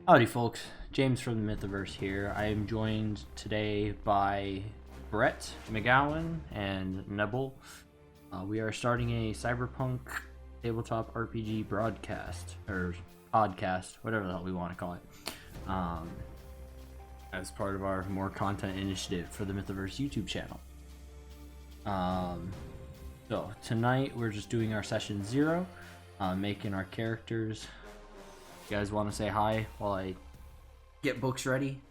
Howdy folks, James from the Mythoverse here. I am joined today by Brett McGowan and Nebel. We are starting a Cyberpunk tabletop RPG broadcast, or podcast, whatever the hell we want to call it, as part of our more content initiative for the Mythoverse YouTube channel. So tonight we're just doing our session 0, making our characters. You guys want to say hi while I get books ready?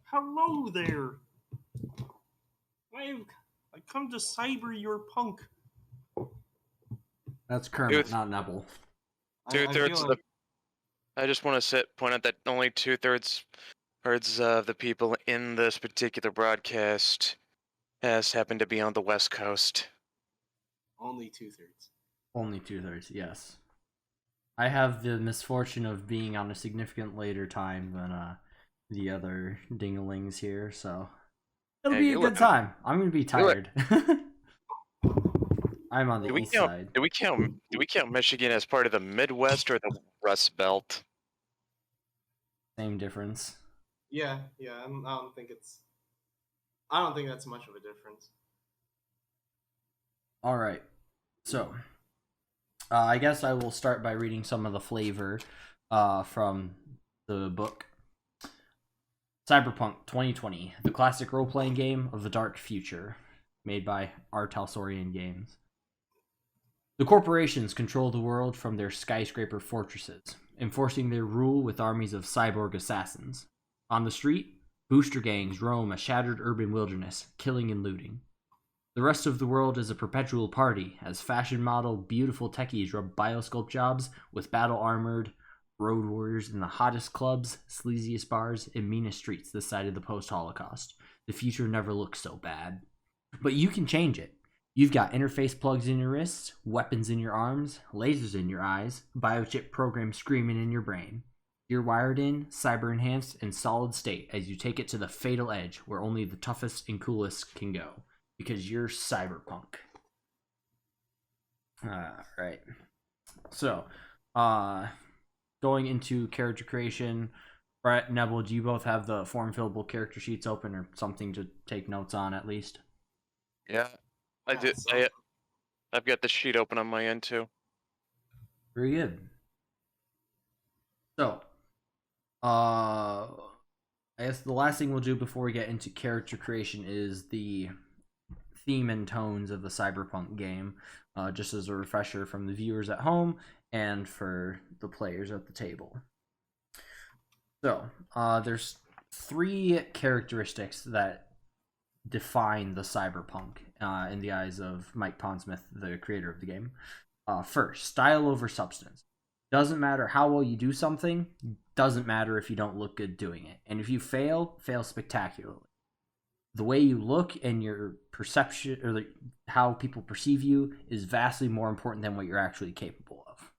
Hello there. I come to cyber your punk. That's Kermit, not Nebel. I just want to point out that only two-thirds of the people in this particular broadcast has happened to be on the West Coast. Only two-thirds. Only two-thirds, yes. I have the misfortune of being on a significant later time than the other dinglings here, so it'll be a good time. I'm gonna be tired. I'm on the east side. Do we count Michigan as part of the Midwest or the Rust Belt? Same difference. Yeah. I don't think that's much of a difference. All right, so. I guess I will start by reading some of the flavor from the book. Cyberpunk 2020, the classic role-playing game of the dark future, made by R. Talsorian Games. The corporations control the world from their skyscraper fortresses, enforcing their rule with armies of cyborg assassins. On the street, booster gangs roam a shattered urban wilderness, killing and looting. The rest of the world is a perpetual party, as fashion model beautiful techies rub biosculpt jobs with battle-armored road warriors in the hottest clubs, sleaziest bars, and meanest streets this side of the post-Holocaust. The future never looks so bad. But you can change it. You've got interface plugs in your wrists, weapons in your arms, lasers in your eyes, biochip programs screaming in your brain. You're wired in, cyber-enhanced, and solid state as you take it to the fatal edge where only the toughest and coolest can go. Because you're cyberpunk. Alright. So, going into character creation, Brett, Nebel, do you both have the form-fillable character sheets open or something to take notes on at least? Yeah, I did. I've got the sheet open on my end too. Very good. So, I guess the last thing we'll do before we get into character creation is the theme and tones of the Cyberpunk game, just as a refresher from the viewers at home and for the players at the table. So, there's 3 characteristics that define the Cyberpunk in the eyes of Mike Pondsmith, the creator of the game. First, style over substance. Doesn't matter how well you do something, doesn't matter if you don't look good doing it. And if you fail spectacularly. The way you look and your perception, or how people perceive you, is vastly more important than what you're actually capable of.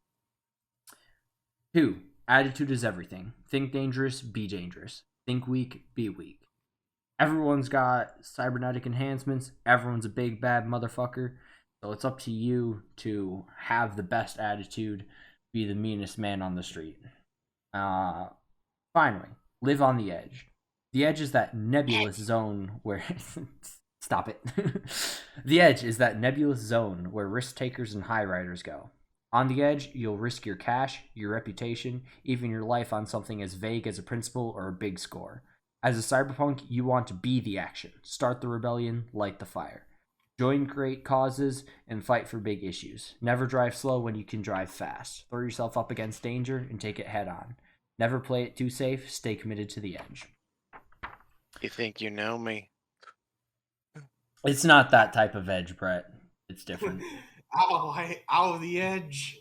2, attitude is everything. Think dangerous, be dangerous. Think weak, be weak. Everyone's got cybernetic enhancements. Everyone's a big bad motherfucker. So it's up to you to have the best attitude, be the meanest man on the street. Finally, live on the edge. The edge is that nebulous zone where... Stop it. The edge is that nebulous zone where risk takers and high riders go. On the edge, you'll risk your cash, your reputation, even your life on something as vague as a principle or a big score. As a cyberpunk, you want to be the action. Start the rebellion, light the fire. Join great causes, and fight for big issues. Never drive slow when you can drive fast. Throw yourself up against danger and take it head on. Never play it too safe, stay committed to the edge. You think you know me? It's not that type of edge, Brett. It's different. Ow, the edge.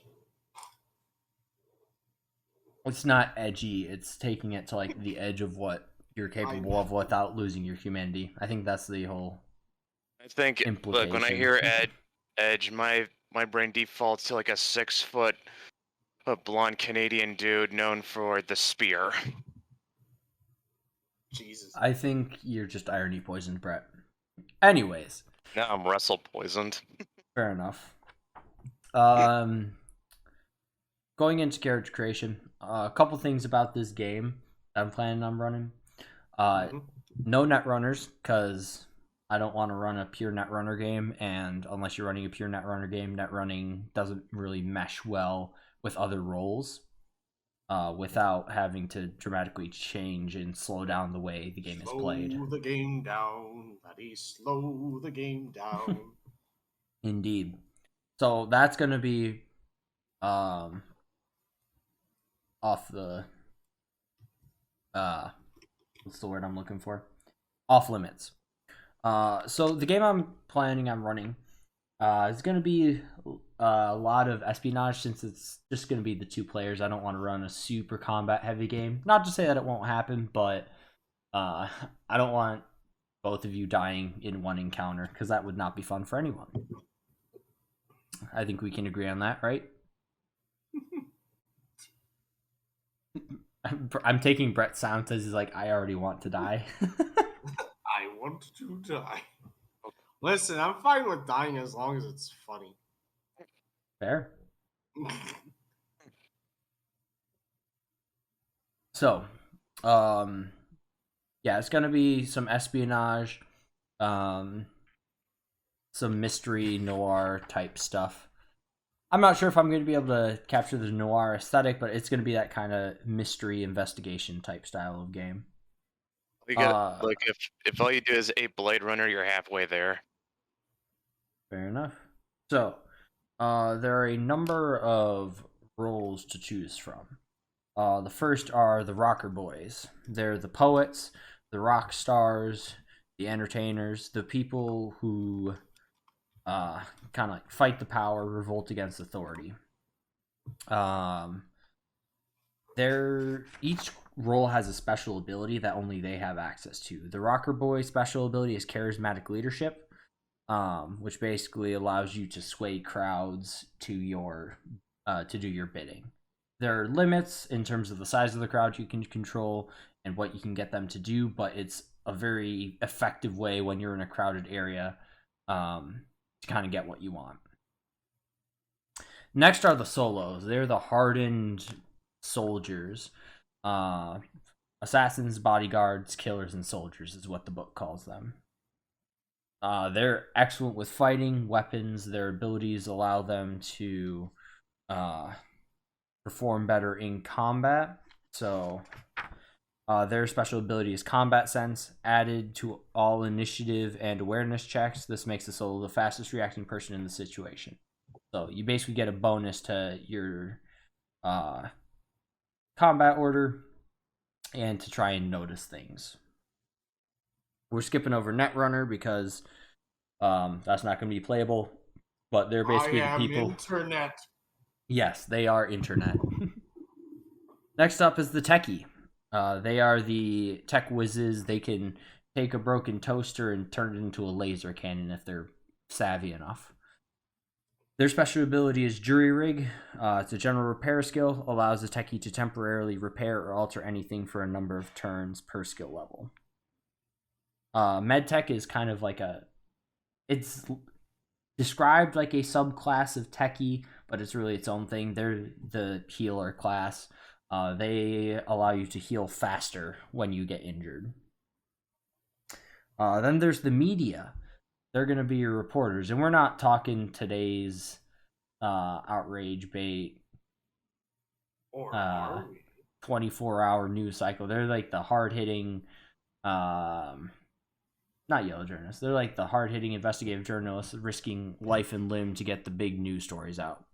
It's not edgy. It's taking it to like the edge of what you're capable of without losing your humanity. I think that's the whole implication. Look, when I hear edge, my brain defaults to like a 6-foot blonde Canadian dude known for the spear. Jesus. I think you're just irony poisoned, Brett. Anyways. Now I'm wrestle poisoned. Fair enough. going into character creation, a couple things about this game I'm planning on running. No net runners, because I don't want to run a pure net runner game, and unless you're running a pure net runner game, net running doesn't really mesh well with other roles without having to dramatically change and slow down the way the game is played. Slow the game down, buddy. Slow the game down. Indeed. So that's going to be off the what's the word I'm looking for? Off limits. So the game I'm planning on running is going to be a lot of espionage, since it's just going to be the two players. I don't want to run a super combat heavy game. Not to say that it won't happen, but I don't want both of you dying in one encounter, because that would not be fun for anyone. I think we can agree on that, right? I'm taking Brett's sound because he's like, I already want to die. I want to die. Listen, I'm fine with dying as long as it's funny. Fair. So, yeah, it's gonna be some espionage, some mystery noir type stuff. I'm not sure if I'm going to be able to capture the noir aesthetic, but it's going to be that kind of mystery investigation type style of game. You got, like, if all you do is a Blade Runner, you're halfway there. Fair enough. So, there are a number of roles to choose from. The first are the rocker boys. They're the poets, the rock stars, the entertainers, the people who kind of like fight the power, revolt against authority. Each role has a special ability that only they have access to. The rocker boy special ability is charismatic leadership, which basically allows you to sway crowds to do your bidding. There are limits in terms of the size of the crowd you can control and what you can get them to do, but it's a very effective way when you're in a crowded area to kind of get what you want. Next are the solos. They're the hardened soldiers. Assassins, bodyguards, killers, and soldiers is what the book calls them. They're excellent with fighting, weapons. Their abilities allow them to perform better in combat. So their special ability is combat sense, added to all initiative and awareness checks. This makes the solo the fastest reacting person in the situation. So you basically get a bonus to your combat order and to try and notice things. We're skipping over Netrunner because that's not going to be playable, but they're basically the people. Internet. Yes, they are internet. Next up is the techie. They are the tech whizzes. They can take a broken toaster and turn it into a laser cannon if they're savvy enough. Their special ability is Jury Rig. It's a general repair skill. Allows the techie to temporarily repair or alter anything for a number of turns per skill level. Medtech is kind of like it's described like a subclass of techie, but it's really its own thing. They're the healer class. They allow you to heal faster when you get injured. Then there's the media. They're going to be your reporters. And we're not talking today's outrage bait 24-hour news cycle. They're like the hard-hitting, not yellow journalists. They're like the hard-hitting investigative journalists risking life and limb to get the big news stories out.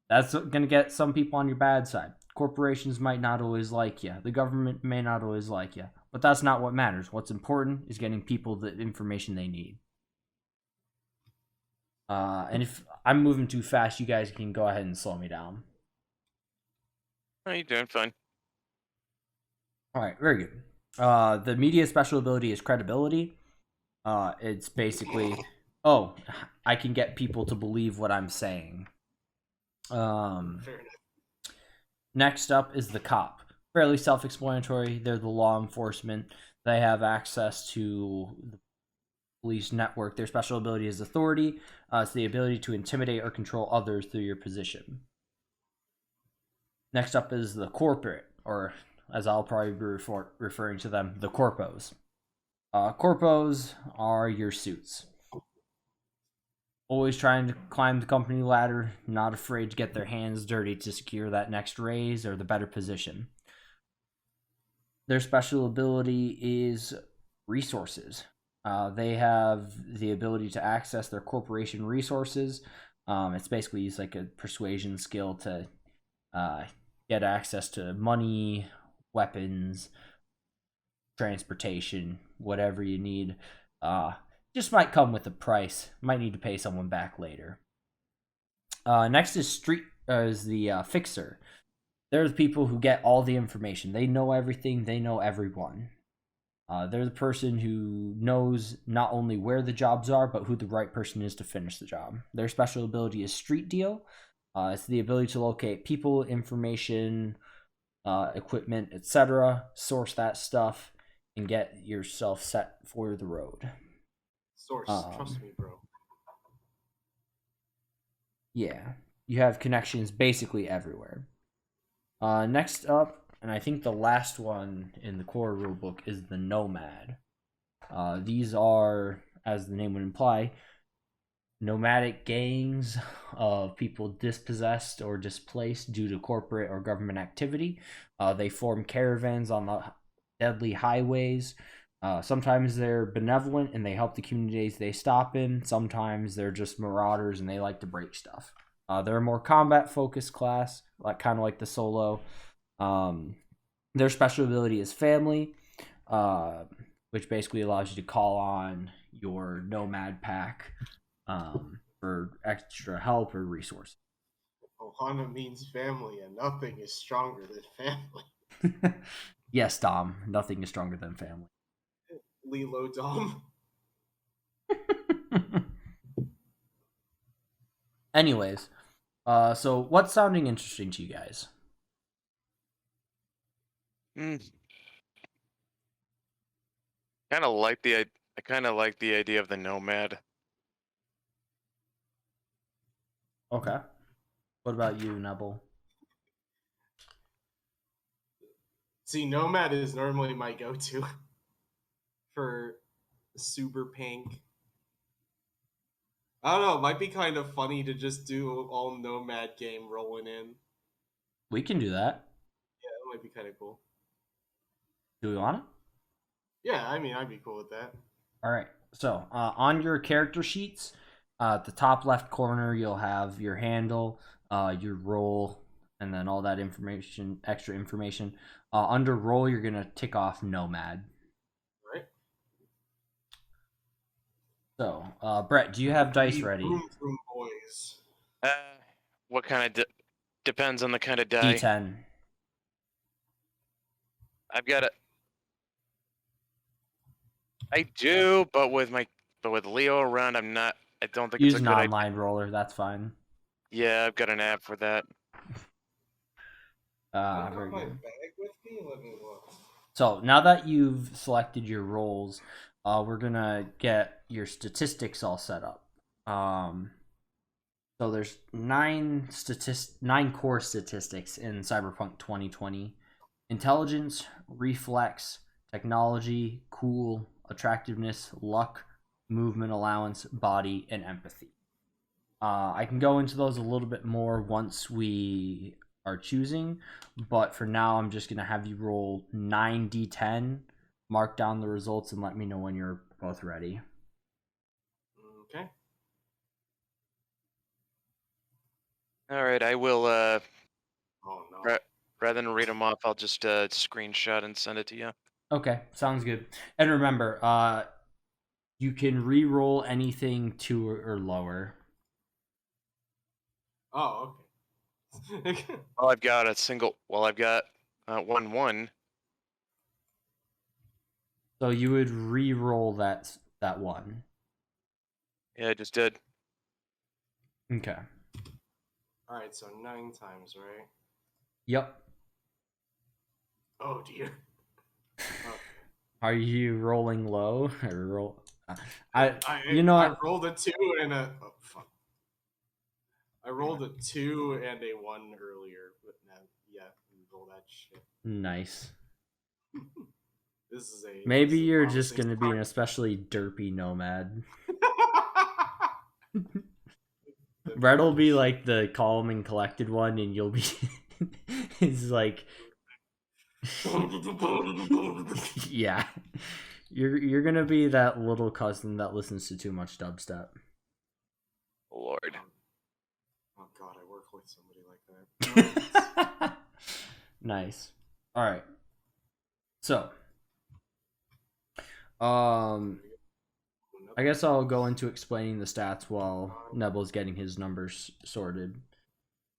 That's going to get some people on your bad side. Corporations might not always like you. The government may not always like you. But that's not what matters. What's important is getting people the information they need. And if I'm moving too fast, you guys can go ahead and slow me down. Oh, you're doing fine. All right, very good. The media special ability is credibility. It's basically, I can get people to believe what I'm saying. Next up is the cop. Fairly self-explanatory. They're the law enforcement. They have access to the police network. Their special ability is authority. It's the ability to intimidate or control others through your position. Next up is the corporate, or as I'll probably be referring to them, the corpos. Corpos are your suits. Always trying to climb the company ladder, not afraid to get their hands dirty to secure that next raise or the better position. Their special ability is resources. They have the ability to access their corporation resources. It's basically used like a persuasion skill to get access to money, weapons, transportation, whatever you need. Just might come with a price. Might need to pay someone back later. Next is the fixer. They're the people who get all the information. They know everything. They know everyone. They're the person who knows not only where the jobs are, but who the right person is to finish the job. Their special ability is Street Deal. It's the ability to locate people, information, equipment, etc., source that stuff, and get yourself set for the road. Source, trust me, bro. Yeah, you have connections basically everywhere. Next up, and I think the last one in the core rulebook, is the Nomad. These are, as the name would imply, nomadic gangs of people dispossessed or displaced due to corporate or government activity. They form caravans on the deadly highways. Sometimes they're benevolent and they help the communities they stop in. Sometimes they're just marauders and they like to break stuff. They're a more combat-focused class, kind of like the Solo. Their special ability is Family, which basically allows you to call on your Nomad pack for extra help or resources. Ohana means family, and nothing is stronger than family. Yes, Dom. Nothing is stronger than family. Lilo Dom. Anyways, so what's sounding interesting to you guys? Kind of like I kind of like the idea of the Nomad. Okay. What about you, Nebel? See, Nomad is normally my go-to for super pink. I don't know, it might be kind of funny to just do all Nomad game rolling in. We can do that. Yeah, that might be kind of cool. Do we want to? Yeah, I mean, I'd be cool with that. All right. So on your character sheets, at the top left corner, you'll have your handle, your role, and then all that information, extra information. Under role, you're going to tick off Nomad. Right. So, Brett, do you have dice ready? Vroom, vroom, boys. What kind of depends on the kind of die. D10. I've got it. I do, but with Leo around, I'm not. I don't think Use it's a an good online roller. That's fine. Yeah, I've got an app for that. I have Very my good. bag with me. Let me look. So now that you've selected your roles, we're gonna get your statistics all set up. So there's 9 core statistics in Cyberpunk 2020: intelligence, reflex, technology, cool, attractiveness, luck, movement allowance, body, and empathy. I can go into those a little bit more once we are choosing, but for now I'm just going to have you roll 9d10, mark down the results, and let me know when you're both ready. Okay. All right, I will. Oh no. Rather than read them off, I'll just screenshot and send it to you. Okay, sounds good. And remember, you can re-roll anything 2 or lower. Oh, okay. Well, I've got a single. Well, I've got 1-1. So you would re-roll that 1. Yeah, I just did. Okay. All right, so 9 times, right? Yep. Oh dear. Okay. Are you rolling low or roll? I I rolled a 2 and a. Oh, fuck. I rolled a 2 and a 1 earlier, but now, yeah. know that shit. Nice. This is a Maybe this is a you're just promising gonna be an start. especially derpy nomad. Red will be like the calm and collected one, and you'll be is like yeah. You're gonna be that little cousin that listens to too much dubstep. Lord. Oh god, I work with somebody like that. Nice. All right. So, I guess I'll go into explaining the stats while Nebel's getting his numbers sorted.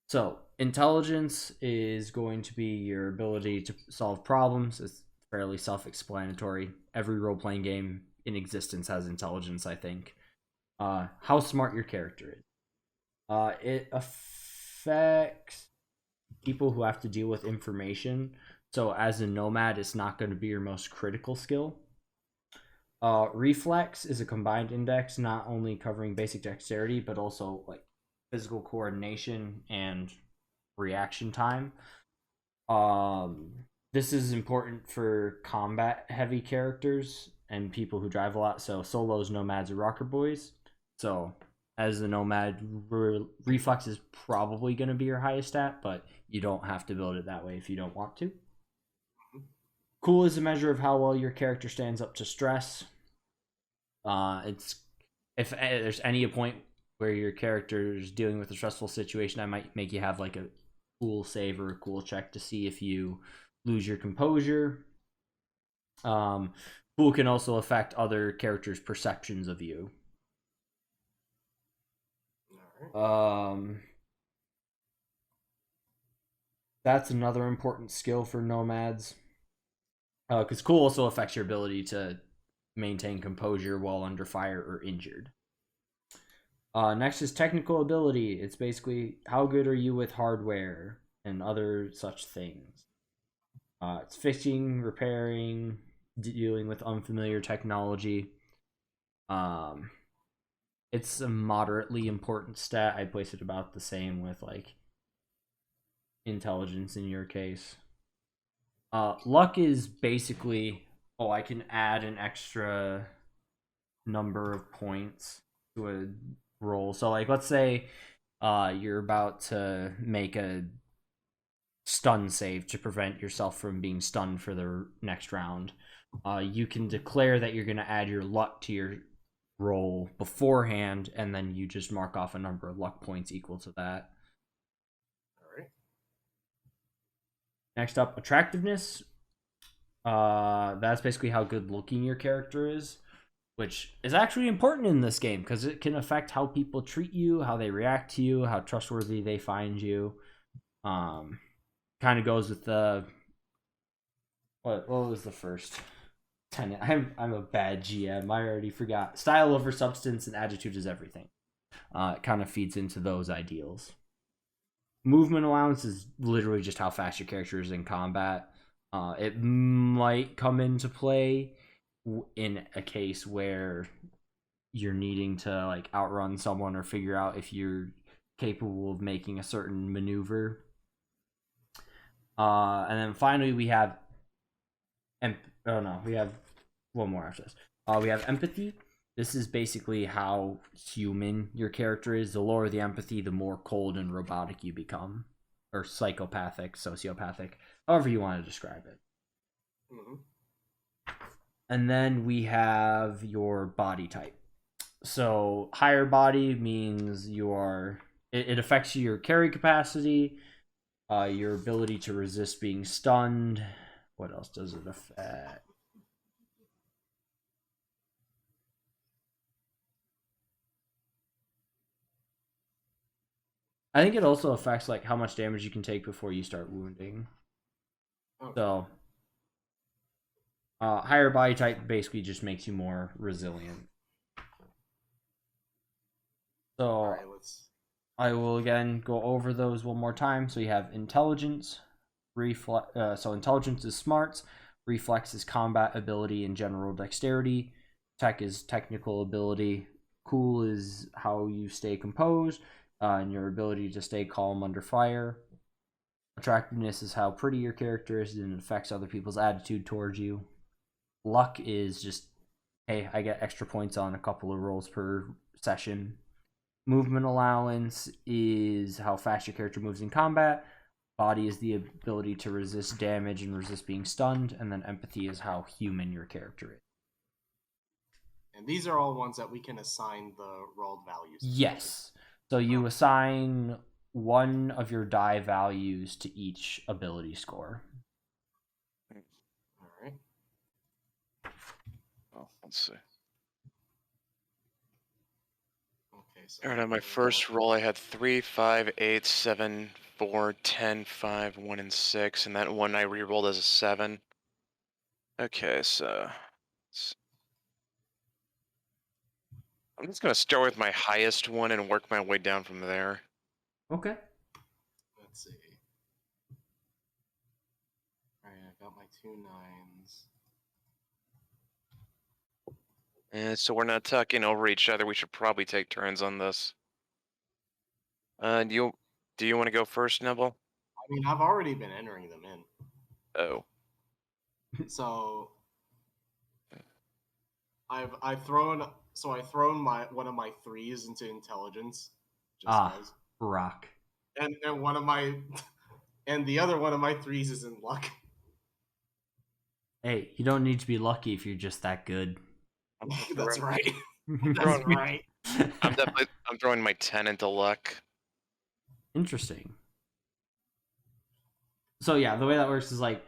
So, intelligence is going to be your ability to solve problems. It's fairly self-explanatory. Every role-playing game in existence has intelligence, I think. How smart your character is. It affects people who have to deal with information. So, as a nomad, it's not going to be your most critical skill. Reflex is a combined index, not only covering basic dexterity, but also like physical coordination and reaction time. This is important for combat heavy characters and people who drive a lot. So solos, nomads, or rocker boys. So as a nomad, reflex is probably going to be your highest stat, but you don't have to build it that way if you don't want to. Cool is a measure of how well your character stands up to stress. It's if there's any point where your character is dealing with a stressful situation, I might make you have like a cool save or a cool check to see if you lose your composure. Cool can also affect other characters' perceptions of you. That's another important skill for nomads. Because cool also affects your ability to maintain composure while under fire or injured. Next is technical ability. It's basically how good are you with hardware and other such things. It's fixing, repairing, dealing with unfamiliar technology. It's a moderately important stat. I place it about the same with like intelligence in your case. Luck is basically, I can add an extra number of points to a roll. So like let's say you're about to make a stun save to prevent yourself from being stunned for the next round. You can declare that you're going to add your luck to your roll beforehand, and then you just mark off a number of luck points equal to that. Next up, attractiveness. That's basically how good looking your character is, which is actually important in this game because it can affect how people treat you, how they react to you, how trustworthy they find you. Kind of goes with the what was the first tenet? I'm a bad GM. I already forgot. Style over substance and attitude is everything. It kind of feeds into those ideals. Movement allowance is literally just how fast your character is in combat. It might come into play in a case where you're needing to like outrun someone or figure out if you're capable of making a certain maneuver. And then finally we have we have one more after this. We have empathy. This is basically how human your character is. The lower the empathy, the more cold and robotic you become. Or psychopathic, sociopathic, however you want to describe it. Mm-hmm. And then we have your body type. So higher body means it affects your carry capacity, your ability to resist being stunned. What else does it affect? I think it also affects like how much damage you can take before you start wounding. Okay. So, higher body type basically just makes you more resilient. So, right, I will again go over those one more time. So you have intelligence, so intelligence is smarts, reflex is combat ability and general dexterity, tech is technical ability, cool is how you stay composed. And your ability to stay calm under fire. Attractiveness is how pretty your character is and it affects other people's attitude towards you. Luck is just, hey, I get extra points on a couple of rolls per session. Movement allowance is how fast your character moves in combat. Body is the ability to resist damage and resist being stunned. And then empathy is how human your character is. And these are all ones that we can assign the rolled values to. Yes. So you assign one of your die values to each ability score. All right. Oh, let's see. Okay, so All right, on my first roll, I had 3, 5, 8, 7, 4, 10, 5, 1, and 6, and that one I re-rolled as a 7. Okay, so I'm just gonna start with my highest one and work my way down from there. Okay. Let's see. All right, I got my 2 9s. And so we're not talking over each other. We should probably take turns on this. Do you want to go first, Nebel? I mean, I've already been entering them in. Oh. So I've thrown my one of my 3s into intelligence. Just as. Rock. And one of my and the other one of my 3s is in luck. Hey, you don't need to be lucky if you're just that good. That's right. I'm That's right. I'm throwing my 10 into luck. Interesting. So yeah, the way that works is like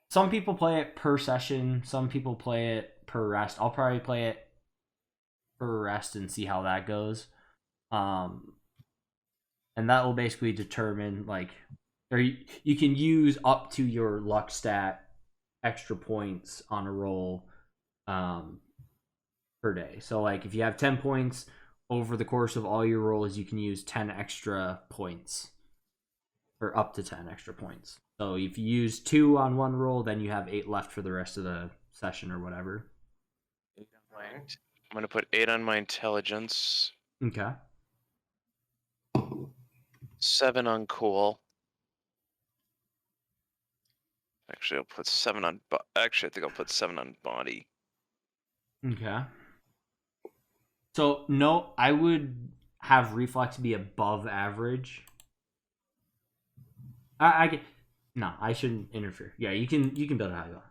some people play it per session, some people play it per rest. I'll probably play it per rest and see how that goes. And that will basically determine or you can use up to your luck stat extra points on a roll per day. So if you have 10 points over the course of all your rolls, you can use 10 extra points or up to 10 extra points. So if you use 2 on one roll, then you have 8 left for the rest of the session or whatever. I'm going to put 8 on my intelligence. Okay. 7 on cool. Actually, I'll put 7 on... Actually, I think I'll put 7 on body. Okay. So, no, I would have reflex be above average. No, I shouldn't interfere. Yeah, you can build it how you want.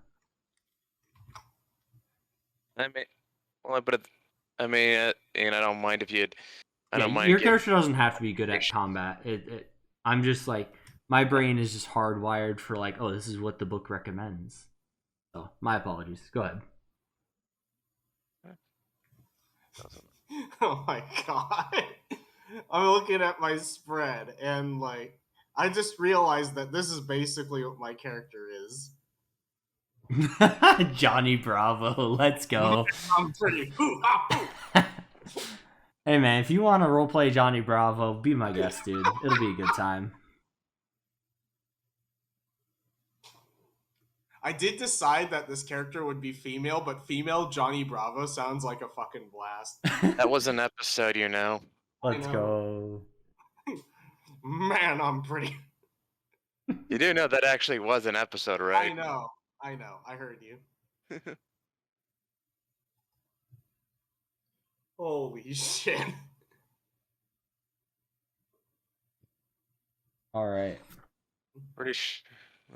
I don't mind if you'd... Your character doesn't have to be good at combat. I'm just my brain is just hardwired for oh, this is what the book recommends. So, my apologies. Go ahead. Oh my god. I'm looking at my spread and I just realized that this is basically what my character is. Johnny Bravo, let's go. I'm pretty. Hey man, if you want to roleplay Johnny Bravo, be my guest, dude. It'll be a good time. I did decide that this character would be female, but female Johnny Bravo sounds like a fucking blast. That was an episode, you know. Let's go. Man, I'm pretty. You do know that actually was an episode, right? I know. I heard you. Holy shit. All right. Let's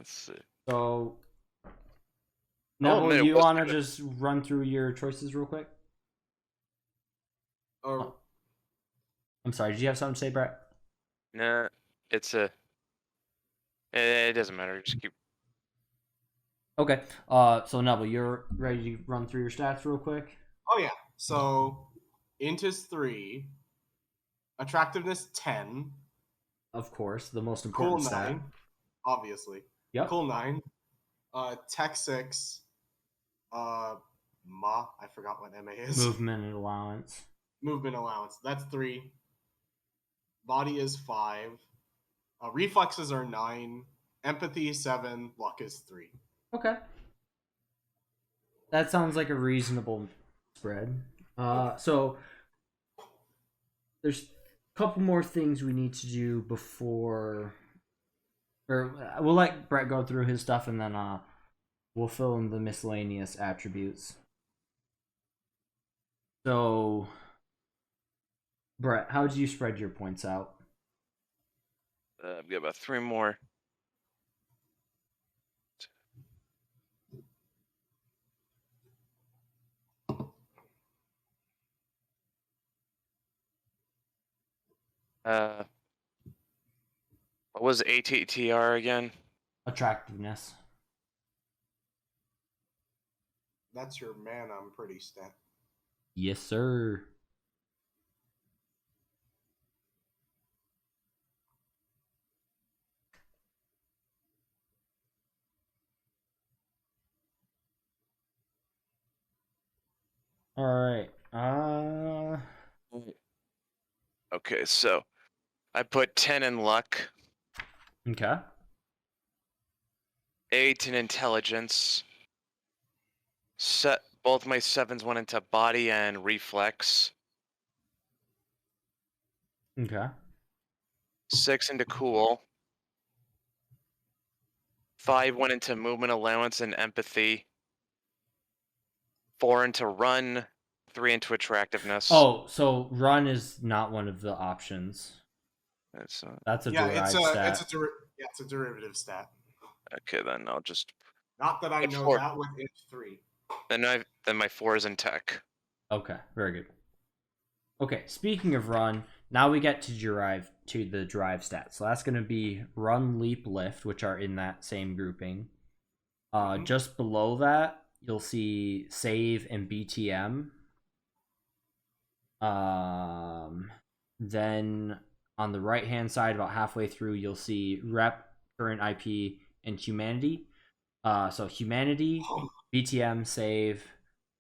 see. So, Nebel, you want to just run through your choices real quick? Oh. I'm sorry. Did you have something to say, Brett? Nah, it doesn't matter. Just keep. Okay. So Nebel, you're ready to run through your stats real quick? Oh yeah. So, Intus 3, Attractiveness 10. Of course, the most important Cool stat. 9, obviously. Yep. Cool 9. Tech 6. I forgot what MA is. Movement allowance. Movement allowance. That's 3. Body is 5. Reflexes are 9. Empathy 7. Luck is 3. Okay. That sounds like a reasonable spread. So there's a couple more things we need to do before Or we'll let Brett go through his stuff, and then we'll fill in the miscellaneous attributes. So, Brett, how did you spread your points out? I've got about 3 more. What was ATTR again? Attractiveness. That's your man, I'm pretty stat. Yes, sir. All right. Okay, so I put 10 in luck, Okay. 8 in intelligence. Set both my 7s went into body and reflex. Okay. 6 into cool. 5 went into movement allowance and empathy. 4 into run. 3 into attractiveness. Oh, so run is not one of the options. That's That's a Yeah, derived it's stat. it's a derivative stat. okay. Then I'll just. Not that I But know 4. that with int 3. Then my 4 is in tech. Okay, very good. Okay, speaking of run, now we get to the drive stats. So that's going to be run, leap, lift, which are in that same grouping. Just below that, you'll see save and BTM. Then on the right hand side, about halfway through, you'll see rep, current IP, and humanity. So humanity, BTM, save,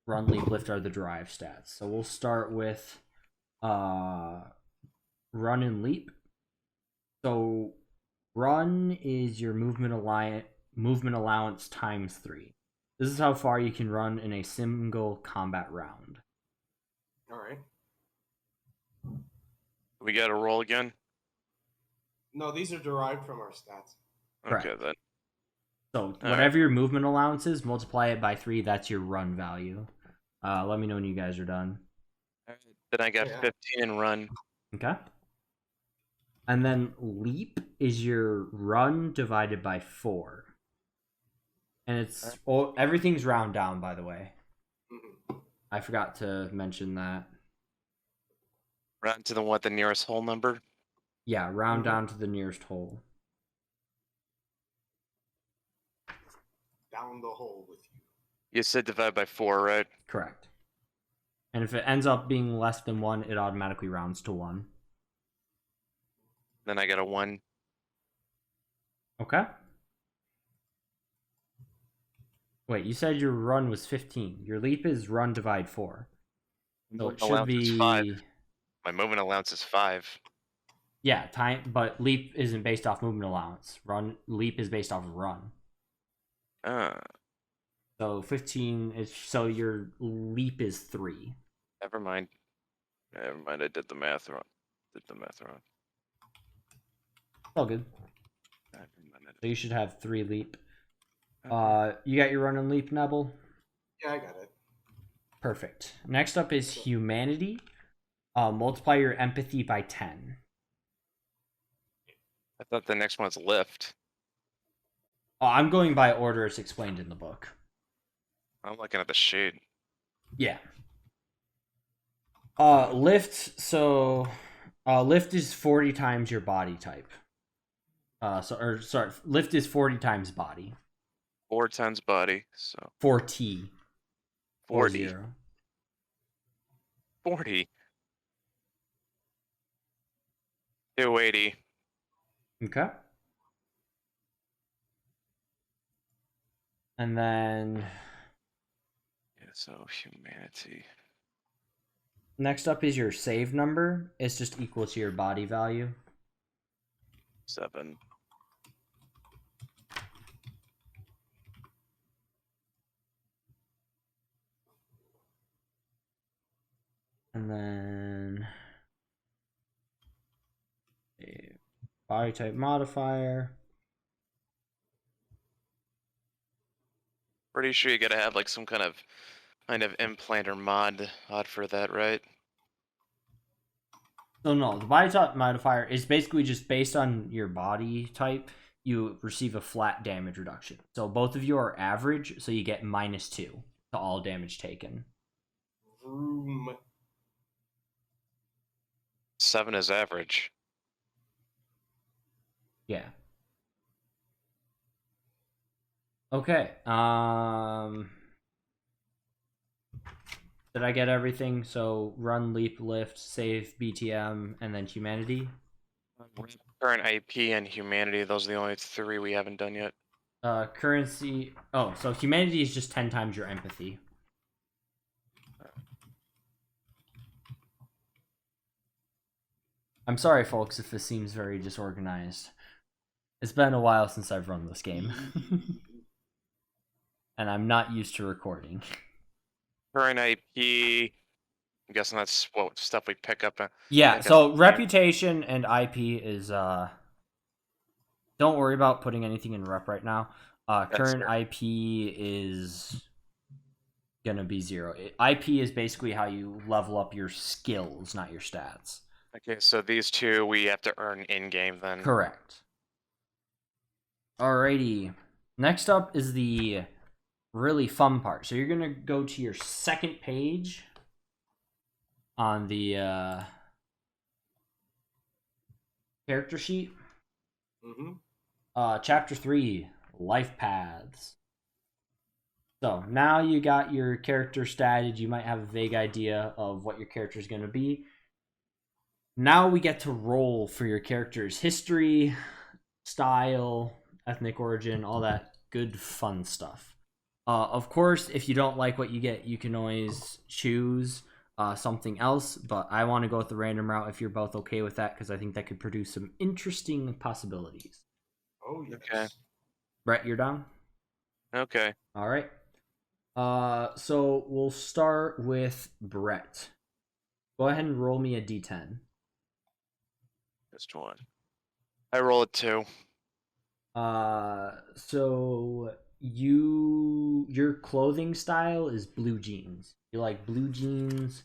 run, leap, lift are the drive stats. So we'll start with run and leap. So run is your movement allowance times 3. This is how far you can run in a single combat round. All right. We got to roll again. No, these are derived from our stats. Correct. Okay then. So whatever your movement allowance is, multiply it by 3. That's your run value. Let me know when you guys are done. Then I got 15 in run. Okay. And then leap is your run divided by 4. And it's everything's round down, by the way. Mm-hmm. I forgot to mention that. Round to the nearest whole number? Yeah, round down to the nearest whole. Down the hole with you. You said divide by 4, right? Correct. And if it ends up being less than 1, it automatically rounds to 1. Then I got a 1. Okay. Wait, you said your run was 15. Your leap is run divide 4. So it should be 5. My movement allowance is 5. Yeah, but leap isn't based off movement allowance. Leap is based off of run. So 15 is so your leap is 3. Never mind. I did the math wrong. All good. So you should have 3 leap. Okay. You got your run and leap, Nebel? Yeah, I got it. Perfect. Next up is humanity. Multiply your empathy by 10. I thought the next one's lift. Oh, I'm going by order as explained in the book. I'm looking at the sheet. Yeah. Lift. So, lift is 40 times your body type. Lift is 40 times body. 4 times body, so 4T. 40. 40. 40. 280. Okay. And then Yeah, so humanity. next up is your save number. It's just equal to your body value. 7. And then a body type modifier. Pretty sure you gotta have like some kind of implant or mod for that, right? So no, the body type modifier is basically just based on your body type. You receive a flat damage reduction. So both of you are average, so you get -2 to all damage taken. Vroom. 7 is average. Yeah. Okay. Did I get everything? So run, leap, lift, save, BTM, and then humanity. Current IP and humanity, those are the only 3 we haven't done yet. Currency. Oh, so humanity is just 10 times your empathy. I'm sorry, folks, if this seems very disorganized. It's been a while since I've run this game. And I'm not used to recording. Current IP, I'm guessing that's what stuff we pick up. Yeah, so reputation and IP is, don't worry about putting anything in rep right now. Current IP is gonna be 0. IP is basically how you level up your skills, not your stats. Okay, so these 2 we have to earn in-game then. Correct. Alrighty. Next up is the really fun part. So you're gonna go to your second page on the character sheet. Chapter 3, Life Paths. So now you got your character statted. You might have a vague idea of what your character is going to be. Now we get to roll for your character's history, style, ethnic origin, all that good fun stuff. Of course, if you don't like what you get, you can always choose something else, but I want to go with the random route if you're both okay with that, because I think that could produce some interesting possibilities. Oh, yes. Okay. Brett, you're down? Okay. All right. So we'll start with Brett. Go ahead and roll me a d10. Just 1. I roll a 2. So your clothing style is blue jeans. You like blue jeans.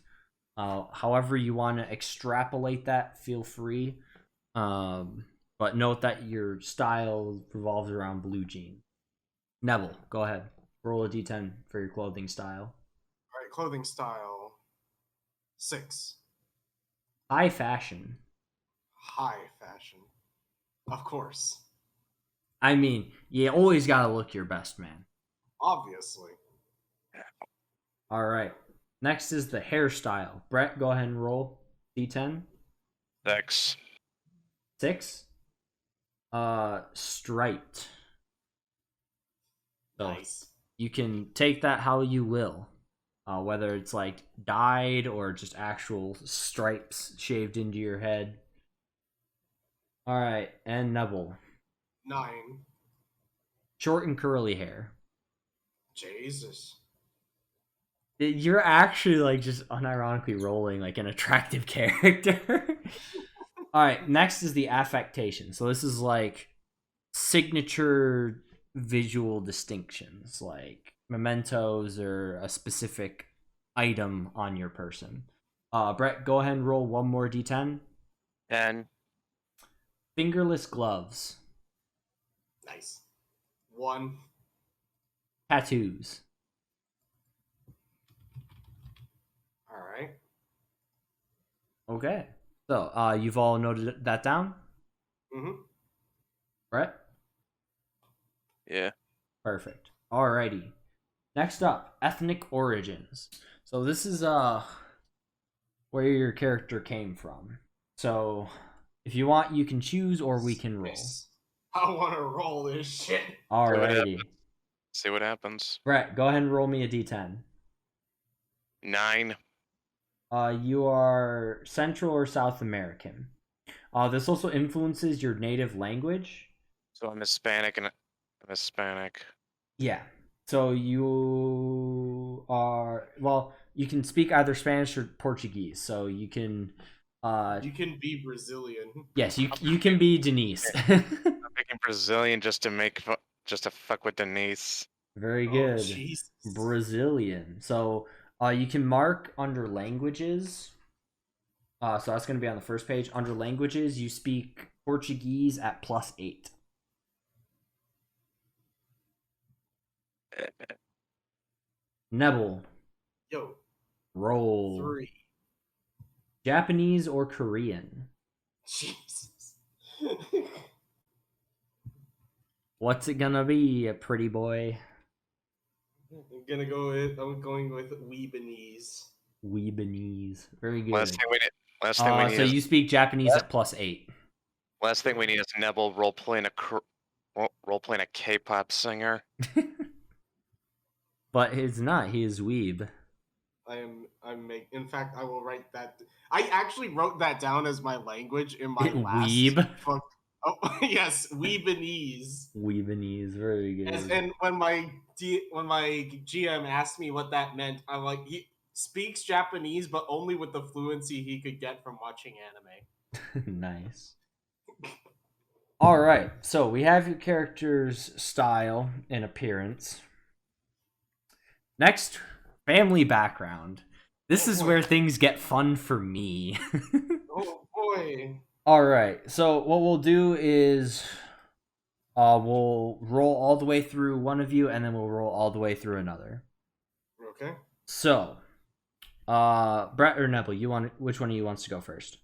However you want to extrapolate that, feel free. But note that your style revolves around blue jeans. Nebel, go ahead. Roll a d10 for your clothing style. All right, clothing style. 6. High fashion. High fashion. Of course. I mean, you always gotta look your best, man. Obviously. All right. Next is the hairstyle. Brett, go ahead and roll d10. 6. 6. Striped. So Nice. you can take that how you will. Whether it's like dyed or just actual stripes shaved into your head. All right, and Nebel. 9. Short and curly hair. Jesus. You're actually like just unironically rolling like an attractive character. All right, next is the affectation. So this is like signature visual distinctions, like mementos or a specific item on your person. Brett, go ahead and roll one more d10. 10. Fingerless gloves. Nice. 1. Tattoos. All right. Okay. So, you've all noted that down? Mm-hmm. Brett? Yeah. Perfect. Alrighty. Next up, ethnic origins. So this is where your character came from. So if you want, you can choose or we can roll. I want to roll this shit. Alrighty. See what happens. Brett, go ahead and roll me a d10. 9. You are Central or South American. This also influences your native language. So I'm Hispanic and I'm Hispanic. Yeah. So you are, well, you can speak either Spanish or Portuguese. So you can You can be Brazilian. yes, you can be Denise. I'm making Brazilian just to fuck with Denise. Very Oh, good. Jesus. Brazilian. So you can mark under languages. So that's going to be on the first page. Under languages, you speak Portuguese at +8. Nebel. Yo. Roll. 3. Japanese or Korean? Jesus. What's it gonna be, a pretty boy? I'm going with Weebanese. Weebanese. Very good. Last thing we need So is you speak Japanese at +8. last thing we need is Nebel role playing a K-pop singer. But he's not. He is weeb. In fact, I will write that. I actually wrote that down as my language in my last. Weeb. Oh yes, Weebanese. Weebanese. Very good. And when my GM asked me what that meant, I'm like, he speaks Japanese, but only with the fluency he could get from watching anime. Nice. All right. So we have your character's style and appearance. Next, family background. This is where things get fun for me. Oh boy. All right. So what we'll do is we'll roll all the way through one of you, and then we'll roll all the way through another. Okay. So, Brett or Nebel, which one of you wants to go first?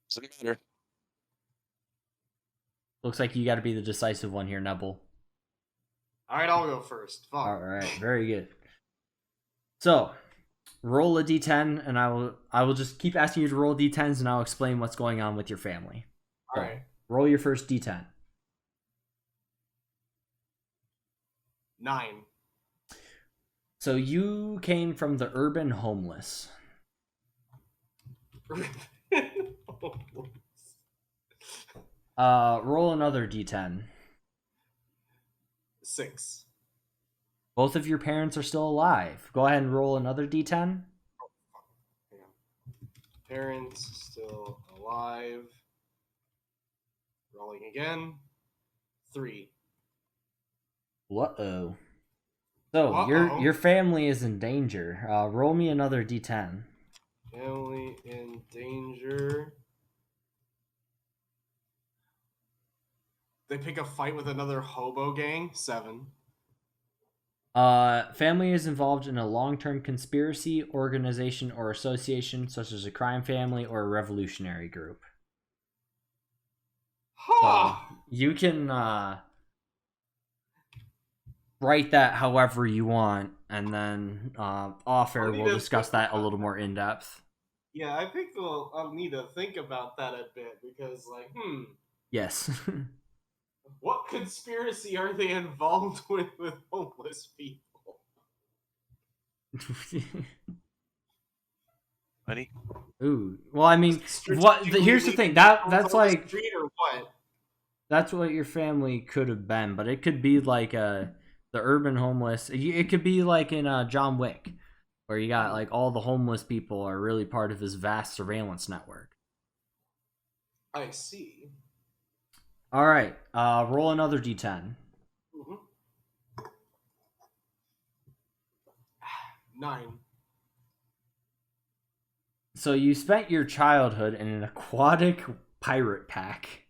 Doesn't matter. Looks like you got to be the decisive one here, Nebel. All right, I'll go first. Fine. All right. Very good. So, roll a d10, and I will just keep asking you to roll d10s, and I'll explain what's going on with your family. All right. Roll your first d10. 9. So you came from the urban homeless. Roll another d10. 6. Both of your parents are still alive. Go ahead and roll another d10. Parents still alive. Rolling again. 3. Uh-oh. So your family is in danger. Roll me another d10. Family in danger. They pick a fight with another hobo gang. 7. Family is involved in a long-term conspiracy, organization, or association, such as a crime family or a revolutionary group. Huh. So you can write that however you want, and then off air we'll discuss that a little more in depth. Yeah, I think I'll need to think about that a bit because, Yes. what conspiracy are they involved with homeless people? Buddy? Ooh. Well, I mean, here's the thing. That's like street or what? That's what your family could have been, but it could be like the urban homeless. It could be like in John Wick, where you got like all the homeless people are really part of his vast surveillance network. I see. All right, roll another d10. 9. So you spent your childhood in an aquatic pirate pack.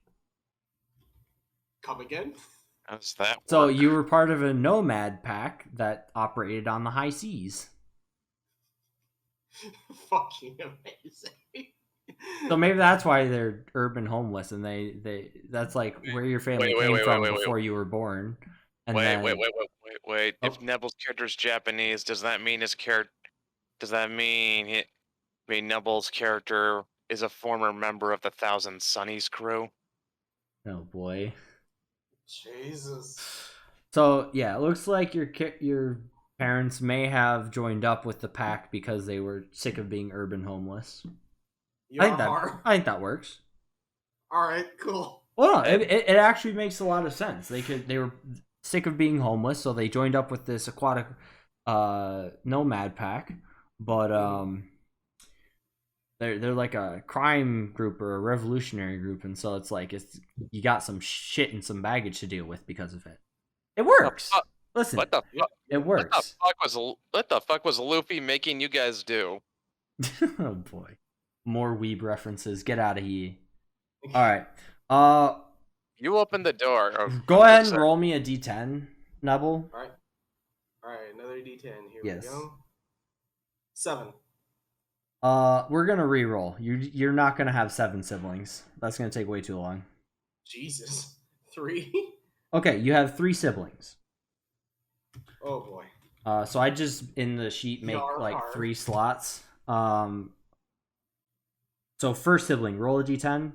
Come again? How's that work? So you were part of a nomad pack that operated on the high seas. Fucking amazing. So maybe that's why they're urban homeless, and they that's like where your family came from before you were born. And wait. Oh. If Nebel's character is Japanese, does that mean Nebel's character is a former member of the Thousand Sunnies crew? Oh boy. Jesus. So yeah, it looks like your parents may have joined up with the pack because they were sick of being urban homeless. I think that works. All right, cool. Well, no, it actually makes a lot of sense. They were sick of being homeless, so they joined up with this aquatic nomad pack. But they're like a crime group or a revolutionary group, and so it's like you got some shit and some baggage to deal with because of it. It works. Listen, What the fuck? it works. What the fuck was Luffy making you guys do? Oh boy, more weeb references. Get out of here. All right. You opened the door. Oh, Go ahead and roll me a d10, Nebel. All right, another D10. Here Yes. we go. 7. We're gonna re-roll. You're not gonna have 7 siblings. That's gonna take way too long. Jesus. 3. Okay, you have 3 siblings. Oh boy. So I just in the sheet make like 3 slots. So first sibling, roll a d10.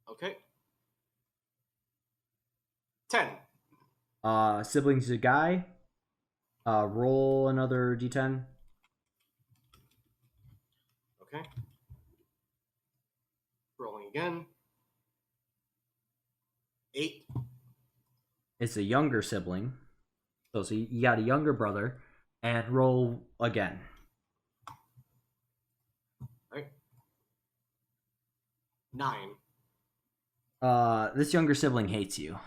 Okay. 10. Siblings a guy. Roll another d10. Okay. Rolling again. 8. It's a younger sibling. So you got a younger brother. And roll again. All right. 9. This younger sibling hates you.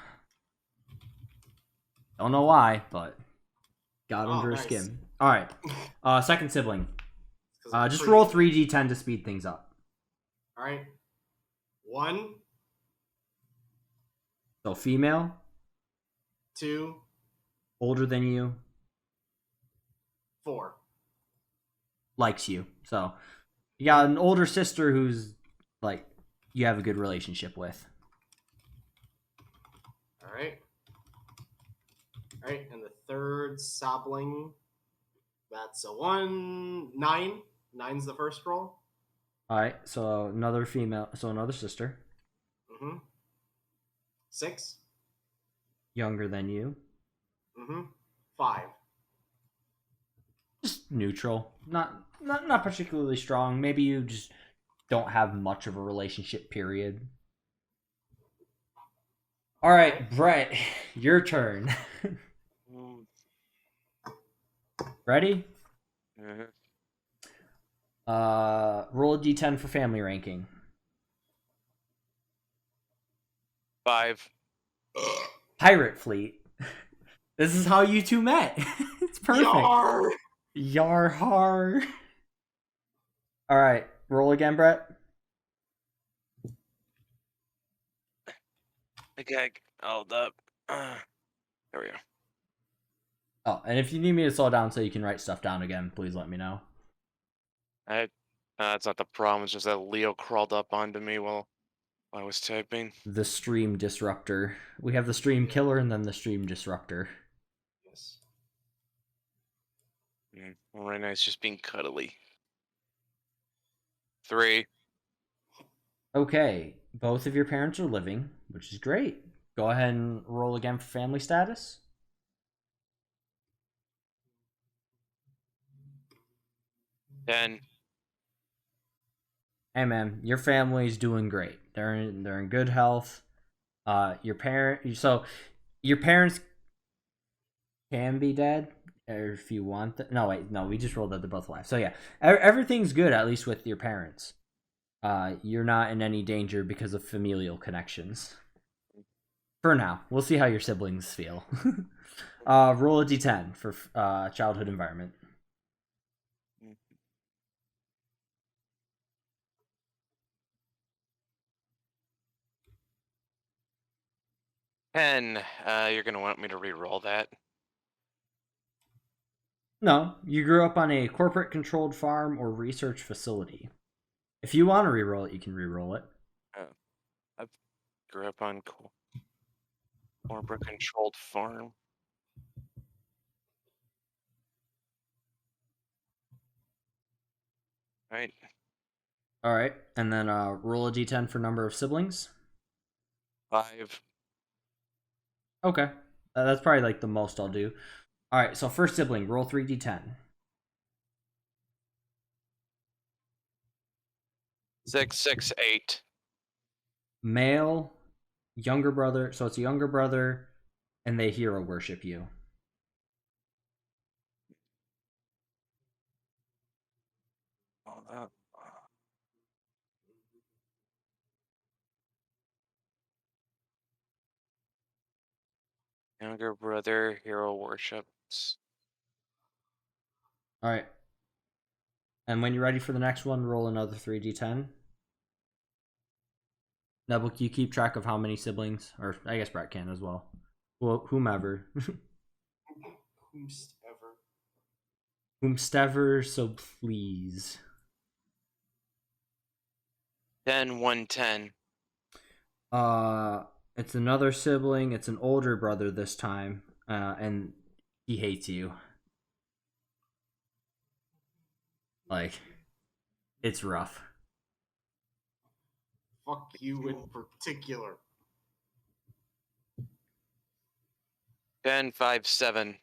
Don't know why, but got under his skin. All right. Second sibling. Just roll 3d10 to speed things up. All right. 1. So female. 2. Older than you. 4. Likes you. So you got an older sister who's like you have a good relationship with. All right. All right, and the third sibling. That's a 1. 9. 9's the first roll. All right. So another female. So another sister. 6. Younger than you. 5. Just neutral. Not particularly strong. Maybe you just don't have much of a relationship, period. All right, Brett, your turn. Ready? Mhm. Roll a d10 for family ranking. 5. Pirate fleet. This is how you two met. It's perfect. Yar! Yar har. All right, roll again, Brett. Okay, hold up. There we go. Oh, and if you need me to slow down so you can write stuff down again, please let me know. That's not the problem. It's just that Leo crawled up onto me while I was typing. The stream disruptor. We have the stream killer and then the stream disruptor. Yes. Well, right now it's just being cuddly. 3. Okay, both of your parents are living, which is great. Go ahead and roll again for family status. 10. Hey man, your family's doing great. They're in good health. Your parents can be dead, or if you want. No, wait, no, we just rolled that they're both alive. So yeah, everything's good at least with your parents. You're not in any danger because of familial connections. For now, we'll see how your siblings feel. Roll a d10 for childhood environment. 10. You're gonna want me to re-roll that. No, you grew up on a corporate-controlled farm or research facility. If you want to re-roll it, you can re-roll it. I grew up on corporate-controlled farm. Right. All right, and then roll a d10 for number of siblings. 5. Okay, that's probably like the most I'll do. All right, so first sibling, roll 3d10. 6, 6, 8. Male, younger brother. So it's a younger brother, and they hero worship you. Hold up. Younger brother, hero worships. All right. And when you're ready for the next one, roll another 3d10. Nebel, can you keep track of how many siblings? Or I guess Brett can as well. Well, whomever. Whomstever. Whomstever, so please. 10, 1, 10. It's another sibling. It's an older brother this time. And he hates you. Like, it's rough. Fuck you in particular. 10, 5, 7.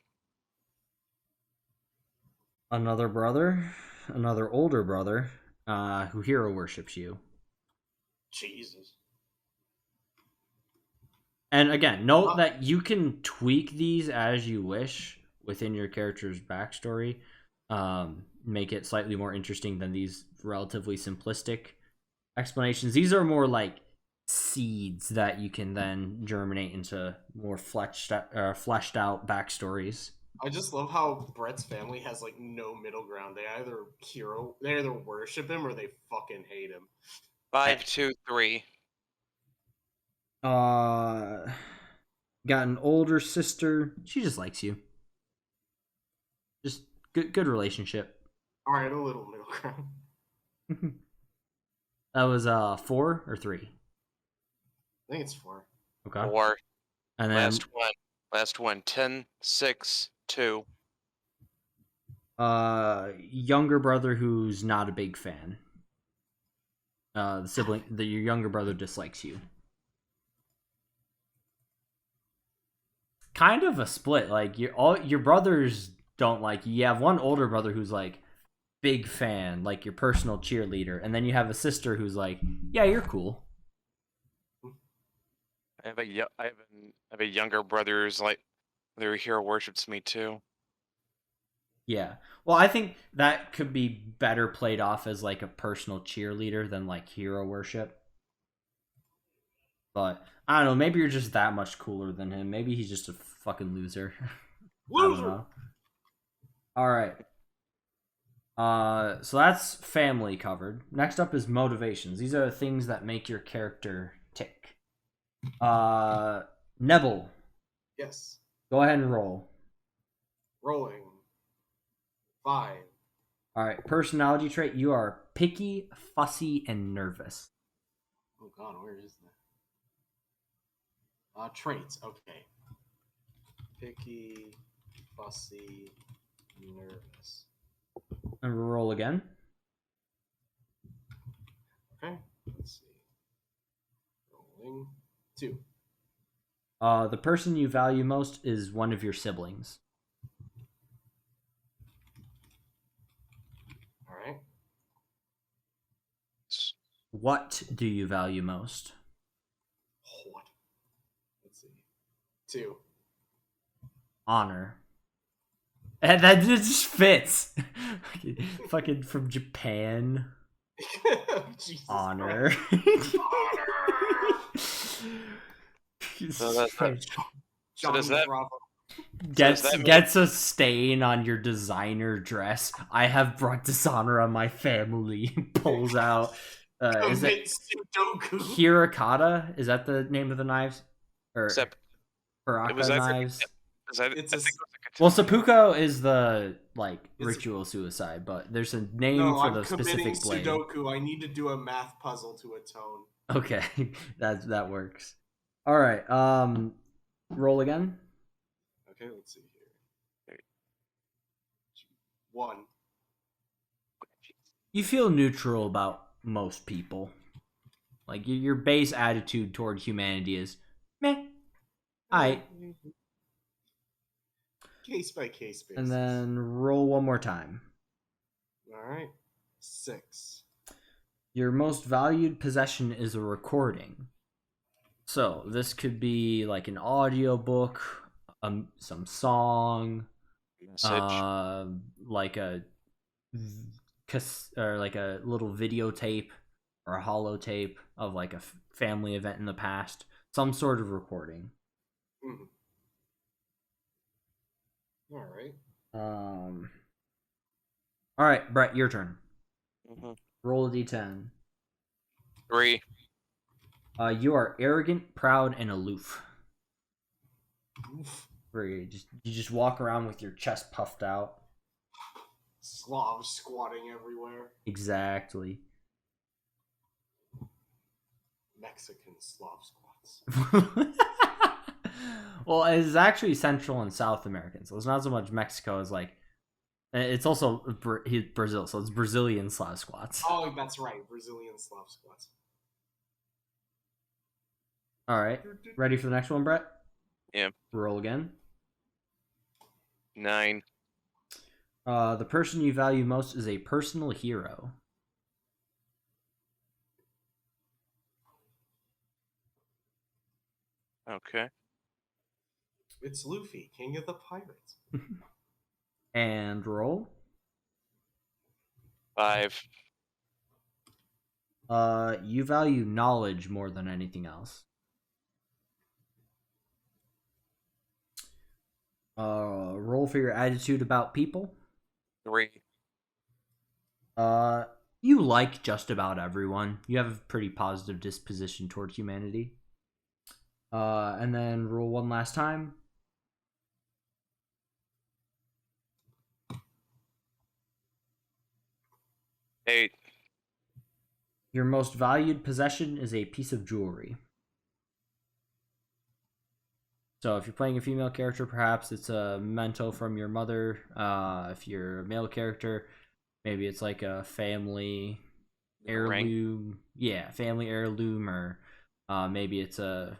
Another brother, another older brother, who hero worships you. Jesus. And again, note that you can tweak these as you wish within your character's backstory. Make it slightly more interesting than these relatively simplistic explanations. These are more like seeds that you can then germinate into more fleshed out backstories. I just love how Brett's family has like no middle ground. They either worship him or they fucking hate him. 5, 2, 3. Got an older sister. She just likes you. Just good relationship. All right, a little middle ground. That was 4 or 3. I think it's 4. Okay. 4. And then Last one. 10, 6, 2. younger brother who's not a big fan. Your younger brother dislikes you. Kind of a split. Like your brothers don't like you. You have one older brother who's like big fan, like your personal cheerleader, and then you have a sister who's like, yeah, you're cool. I have a younger brother who's like, their hero worships me too. Yeah. Well, I think that could be better played off as like a personal cheerleader than like hero worship. But I don't know, maybe you're just that much cooler than him. Maybe he's just a fucking loser. Loser. I don't know. All right. So that's family covered. Next up is motivations. These are the things that make your character tick. Nebel, Yes. go ahead and roll. Rolling. 5. All right, personality trait, you are picky, fussy, and nervous. Oh god, where is that? Traits. Okay. Picky, fussy, nervous. And roll again. Okay. Let's see. Rolling. 2. The person you value most is one of your siblings. All right. What do you value most? What? Let's see. 2. Honor. And that just fits. Fucking from Japan. Jesus Honor. So does that Gets a stain on your designer dress. I have brought dishonor on my family. Pulls out. Is it Sudoku. Hirokata? Is that the name of the knives? Or Baraka knives? Well, seppuku is the ritual suicide, but there's a name for the specific blade. Sudoku. I need to do a math puzzle to atone. Okay, that works. All right. Roll again. Okay, let's see here. 1. You feel neutral about most people. Like your base attitude toward humanity is meh. Alright. Case by case basis. And then roll one more time. Alright. 6. Your most valued possession is a recording. So this could be like an audiobook, some song, like a little videotape or a holotape of like a family event in the past, some sort of recording. Mm-hmm. All right. All right, Brett, your turn. Mm-hmm. Roll a d10. 3. You are arrogant, proud, and aloof. Oof. Where you just walk around with your chest puffed out. Slavs squatting everywhere. Exactly. Mexican Slav squats. Well, it's actually Central and South American, so it's not so much Mexico as like. It's also Brazil, so it's Brazilian Slav squats. Oh, that's right. Brazilian Slav squats. All right. Ready for the next one, Brett? Yeah. Roll again. 9. The person you value most is a personal hero. Okay. It's Luffy, king of the pirates. And roll. 5. You value knowledge more than anything else. Roll for your attitude about people. 3. You like just about everyone. You have a pretty positive disposition toward humanity. And then roll one last time. 8. Your most valued possession is a piece of jewelry. So if you're playing a female character, perhaps it's a memento from your mother. If you're a male character, maybe it's like a family heirloom. Rank. Yeah, family heirloom, or maybe it's a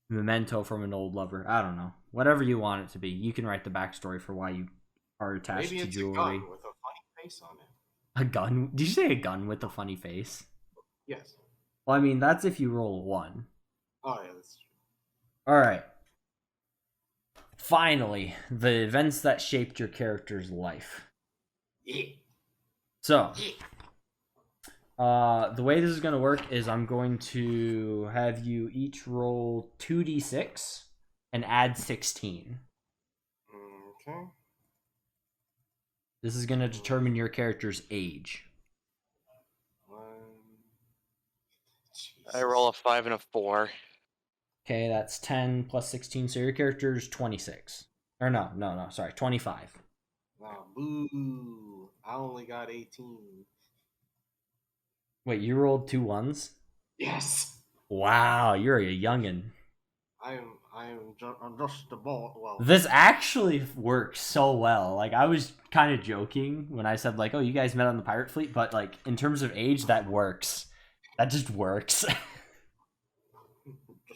memento from an old lover. I don't know. Whatever you want it to be. You can write the backstory for why you are attached Maybe to it's jewelry. a gun with a funny face on it. A gun? Did you say a gun with a funny face? Yes. Well, I mean, that's if you roll a 1. Oh, yeah, that's true. Alright. Finally, the events that shaped your character's life. Yeah. So, the way this is going to work is I'm going to have you each roll 2d6 and add 16. Okay. This is going to determine your character's age. I roll a 5 and a 4. Okay, that's 10 plus 16, so your character's 26. Or no, sorry, 25. Wow, boo. I only got 18. Wait, you rolled 2 1s? Yes. Wow, you're a youngin'. I'm just a ball. Well, This actually works so well. Like, I was kind of joking when I said, like, oh, you guys met on the pirate fleet, but, like, in terms of age, that works. That just works.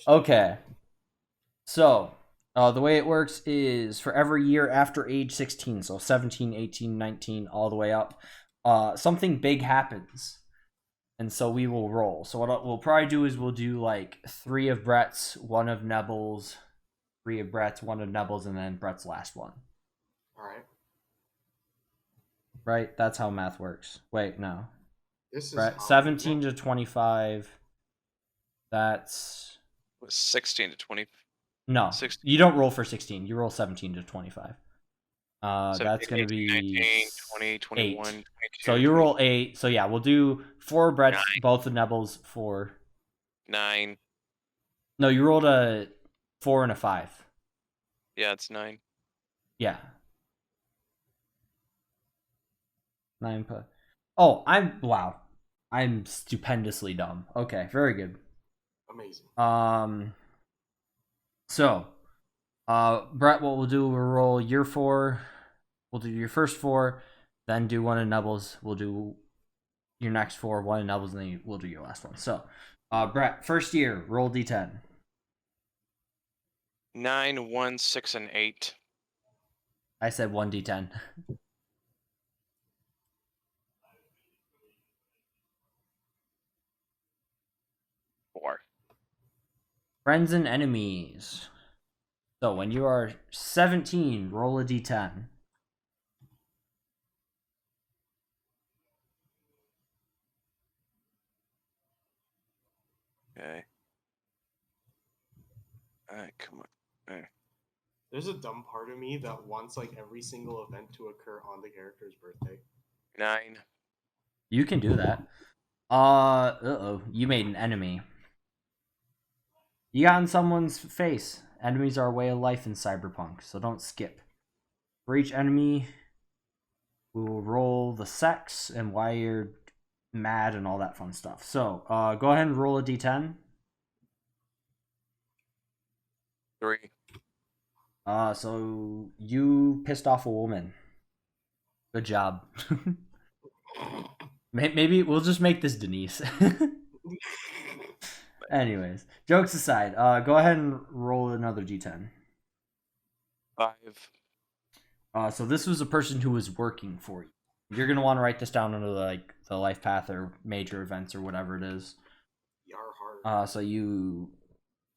Okay. So, the way it works is for every year after age 16, so 17, 18, 19, all the way up, something big happens. And so we will roll. So what we'll probably do is we'll do, like, 3 of Brett's, 1 of Nebel's, 3 of Brett's, 1 of Nebel's, and then Brett's last one. all right. Right? That's how math works. Wait, no. This is Brett, 17 to 25. That's... 16 to 20. No, 16. you don't roll for 16. You roll 17 to 25. 17, That's going to 18, be 19, 20, 21, 8. 22. So you roll 8. So yeah, we'll do 4 Brett's, 9. both of Nebel's, 4. 9. No, you rolled a 4 and a 5. Yeah, it's 9. Yeah. 9 plus. Oh, wow. I'm stupendously dumb. Okay, very good. Amazing. So, Brett, what we'll do, we'll roll your 4. We'll do your first 4, then do 1 of Nebel's. We'll do your next 4, 1 of Nebel's, and then we'll do your last one. So, Brett, first year, roll d10. 9, 1, 6, and 8. I said 1d10. 4. Friends and enemies. So when you are 17, roll a d10. Okay. Alright, come on. Alright. There's a dumb part of me that wants like every single event to occur on the character's birthday. 9. You can do that. Uh-oh. You made an enemy. You got in someone's face. Enemies are a way of life in Cyberpunk, so don't skip. For each enemy, we will roll the sex and why you're mad and all that fun stuff. So, go ahead and roll a d10. 3. So you pissed off a woman. Good job. Maybe we'll just make this Denise. Anyways, jokes aside, go ahead and roll another d10. 5. So this was a person who was working for you. You're gonna want to write this down under the life path or major events or whatever it is. Yar hard.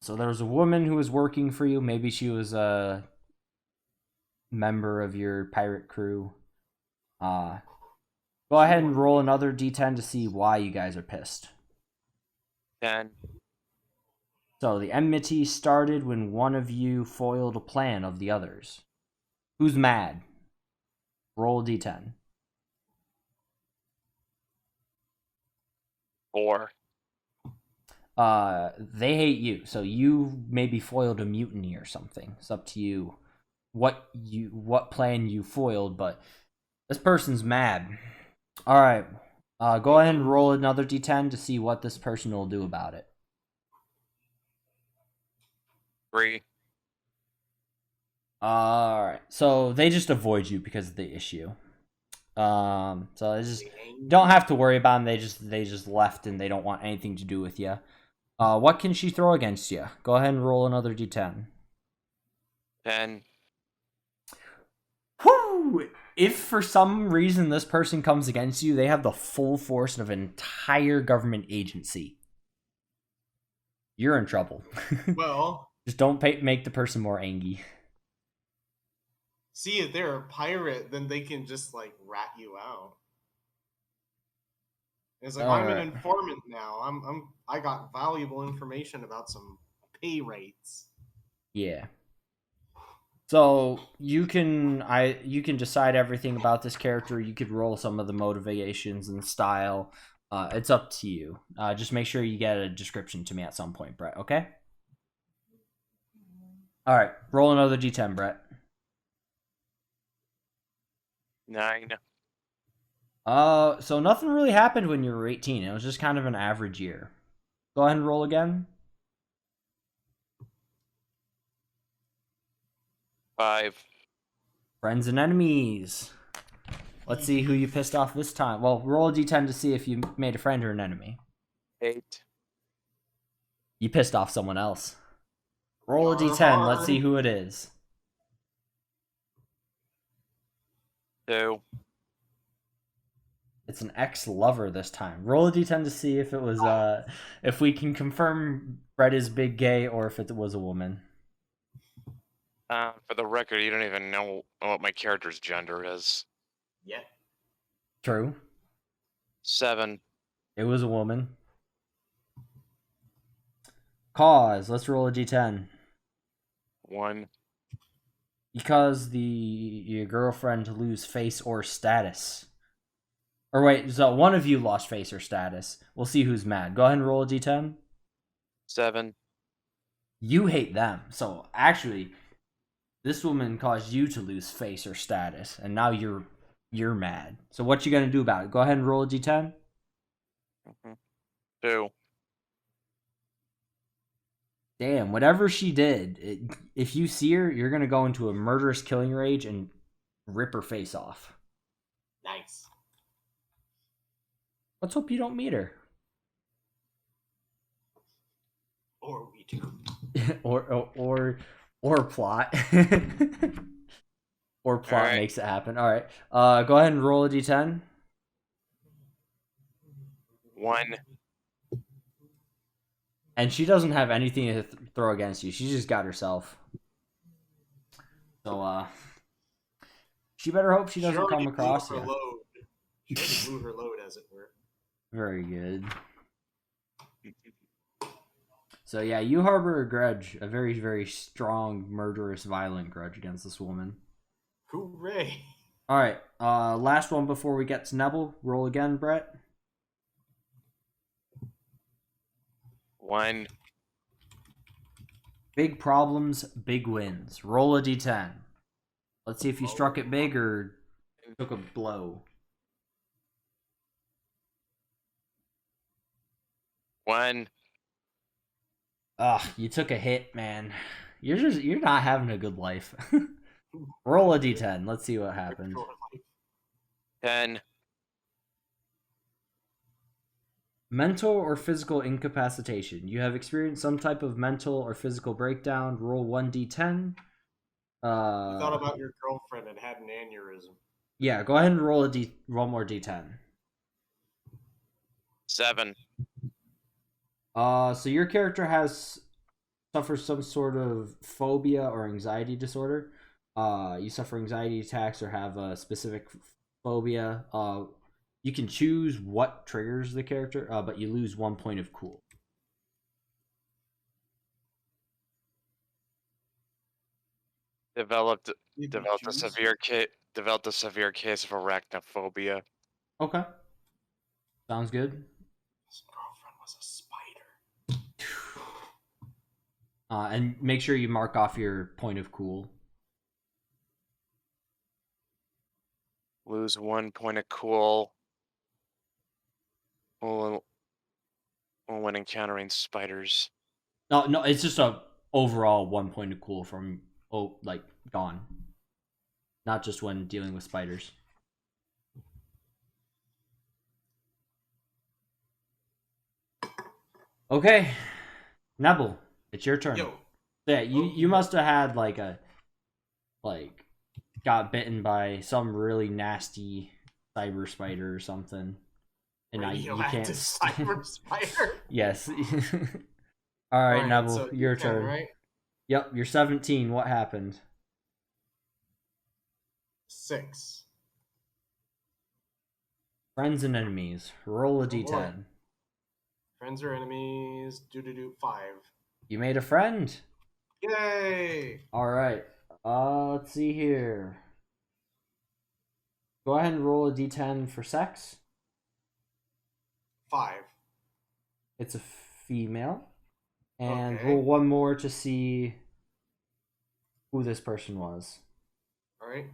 So there was a woman who was working for you. Maybe she was a member of your pirate crew. Go ahead and roll another d10 to see why you guys are pissed. 10. So the enmity started when one of you foiled a plan of the others. Who's mad? Roll a d10. 4. They hate you, so you maybe foiled a mutiny or something. It's up to you what plan you foiled, but this person's mad. All right, go ahead and roll another d10 to see what this person will do about it. 3. All right, so they just avoid you because of the issue. So they just don't have to worry about them. They just left and they don't want anything to do with you. What can she throw against you? Go ahead and roll another d10. 10. Whew! If for some reason this person comes against you, they have the full force of an entire government agency. You're in trouble. Well, just don't make the person more angry. see, if they're a pirate, then they can just like rat you out. It's like I'm an informant now. I got valuable information about some pay rates. Yeah. So you can decide everything about this character. You could roll some of the motivations and style. It's up to you. Just make sure you get a description to me at some point, Brett. Okay. All right. Roll another d10, Brett. 9. So nothing really happened when you were 18. It was just kind of an average year. Go ahead and roll again. 5. Friends and enemies. Let's see who you pissed off this time. Well, roll a d10 to see if you made a friend or an enemy. 8. You pissed off someone else. Roll a d10. Let's see who it is. 2. It's an ex-lover this time. Roll a d10 to see if it was if we can confirm Brett is big gay or if it was a woman. For the record, you don't even know what my character's gender is. Yeah. True. 7. It was a woman. Cause. Let's roll a d10. 1. Because your girlfriend lose face or status. Or wait, so one of you lost face or status. We'll see who's mad. Go ahead and roll a d10. 7. You hate them. So actually, this woman caused you to lose face or status, and now you're mad. So what you gonna do about it? Go ahead and roll a d10. 2. Damn, whatever she did, if you see her, you're gonna go into a murderous killing rage and rip her face off. Nice. Let's hope you don't meet her. Or we do. or plot. Or plot right. Makes it happen. All right. Go ahead and roll a d10. 1. And she doesn't have anything to throw against you. She just got herself. So, she better hope she doesn't come across you. She already blew her load, as it were. Very good. So yeah, you harbor a grudge, a very, very strong, murderous, violent grudge against this woman. Hooray! All right, last one before we get to Nebel. Roll again, Brett. 1. Big problems, big wins. Roll a d10. Let's see if you struck it big or took a blow. 1. Ugh, you took a hit, man. You're not having a good life. Roll a d10. Let's see what happened. 10. Mental or physical incapacitation. You have experienced some type of mental or physical breakdown. Roll 1d10. You thought about your girlfriend and had an aneurysm. Yeah, go ahead and roll more d10. 7. So your character suffers some sort of phobia or anxiety disorder. You suffer anxiety attacks or have a specific phobia. You can choose what triggers the character, but you lose 1 point of cool. Developed a severe case of arachnophobia. Okay, sounds good. His girlfriend was a spider. And make sure you mark off your point of cool. Lose 1 point of cool when encountering spiders. No, it's just a overall 1 point of cool from gone. Not just when dealing with spiders. Okay, Nebel, it's your turn. Yo. Yeah, you must have had got bitten by some really nasty cyber spider or something, and now you can't. Cyber spider. Yes. All right, Nebel, so your turn. Right? Yep, you're 17. What happened? 6. Friends and enemies. Roll a d10. Friends or enemies? 5. You made a friend. Yay! All right. Let's see here. Go ahead and roll a d10 for sex. 5. It's a female. And Okay. roll one more to see who this person was. All right.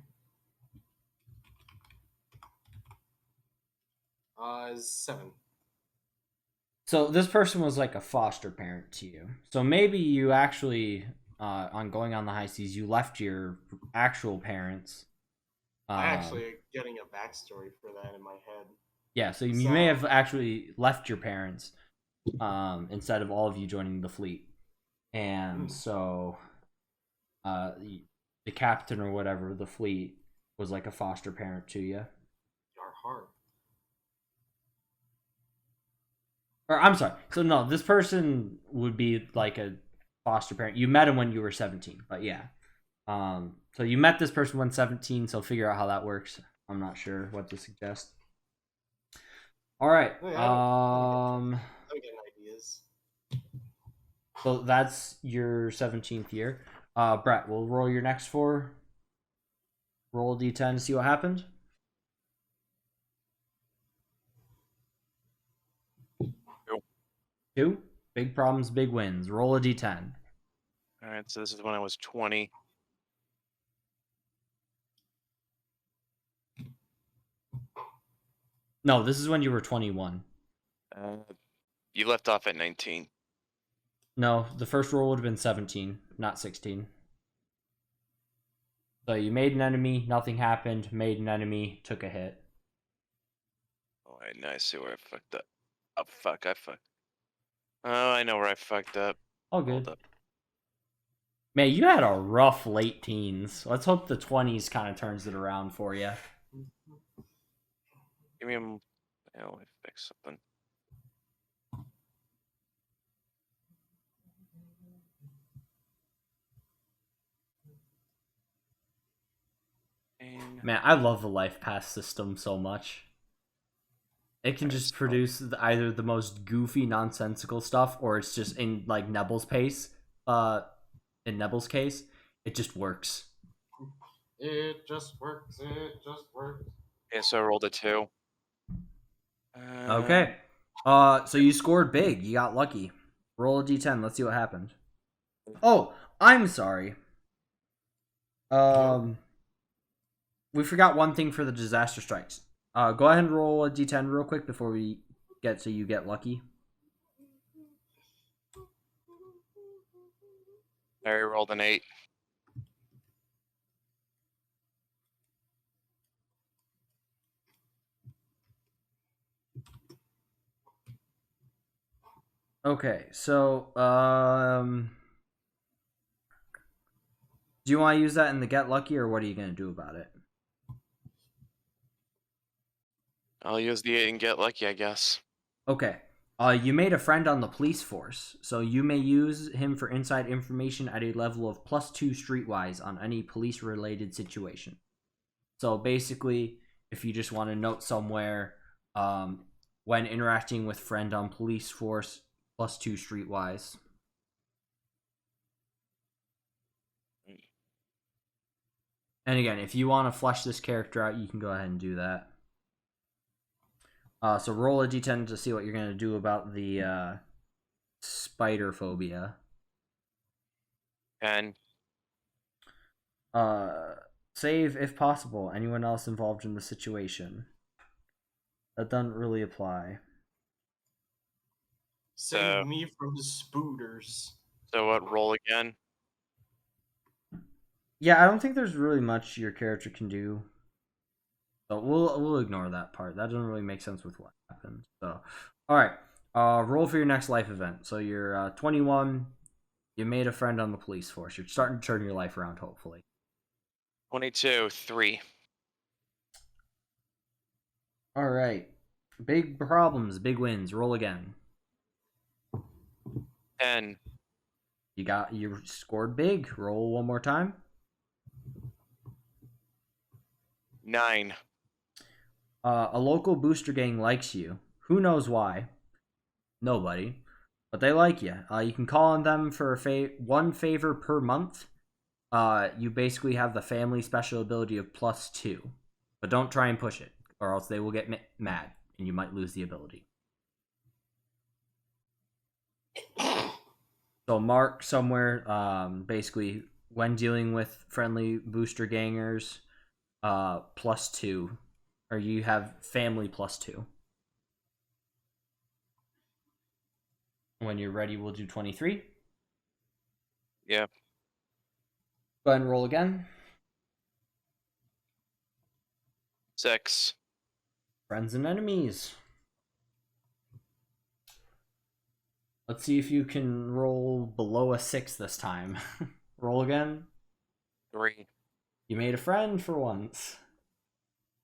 7. So this person was like a foster parent to you. So maybe you actually, on going on the high seas, you left your actual parents. I actually getting a backstory for that in my head. Yeah, so you may have actually left your parents instead of all of you joining the fleet. And so the captain or whatever of the fleet was like a foster parent to you. Your heart. Or I'm sorry. So no, this person would be like a foster parent. You met him when you were 17, but yeah. So you met this person when 17, so figure out how that works. I'm not sure what to suggest. All right. I'm getting ideas. So that's your 17th year. Brett, we'll roll your next 4. Roll d10 to see what happened. 2. Big problems, big wins. Roll a d10. All right, so this is when I was 20. No, this is when you were 21. You left off at 19. No, the first roll would have been 17, not 16. So you made an enemy, nothing happened. Made an enemy, took a hit. Oh, now I see where I fucked up. Oh, fuck, I fucked. Oh, I know where I fucked up. All good. Hold up. Man, you had a rough late teens. Let's hope the 20s kind of turns it around for you. Give me a... Let me fix something. Man, I love the life pass system so much. It can just produce either the most goofy, nonsensical stuff, or it's just in like Nebel's pace. In Nebel's case, it just works. It just works. It just works. Okay, so I rolled a 2. Okay. So you scored big. You got lucky. Roll a d10. Let's see what happened. Oh, I'm sorry. We forgot one thing for the disaster strikes. Go ahead and roll a d10 real quick before we get to you get lucky. I rolled an 8. Okay, so do you want to use that in the get lucky, or what are you going to do about it? I'll use the 8 and get lucky, I guess. Okay. You made a friend on the police force, so you may use him for inside information at a level of +2 streetwise on any police-related situation. So basically, if you just want to note somewhere, when interacting with friend on police force, +2 streetwise. And again, if you want to flesh this character out, you can go ahead and do that. So roll a d10 to see what you're going to do about the spider phobia. 10. Save if possible anyone else involved in the situation. That doesn't really apply. Save me from the spooters. So what, roll again? Yeah, I don't think there's really much your character can do. So we'll ignore that part. That doesn't really make sense with what happened. So, all right. Roll for your next life event. So you're 21. You made a friend on the police force. You're starting to turn your life around, hopefully. 22, 3. All right. Big problems, big wins. Roll again. 10. You scored big. Roll one more time. 9. A local booster gang likes you. Who knows why? Nobody. But they like you. You can call on them for one favor per month. You basically have the family special ability of +2. But don't try and push it, or else they will get mad, and you might lose the ability. So mark somewhere, basically, when dealing with friendly booster gangers, +2. Or you have family +2. When you're ready, we'll do 23. Yeah. Go ahead and roll again. 6. Friends and enemies. Let's see if you can roll below a 6 this time. Roll again. 3. You made a friend for once.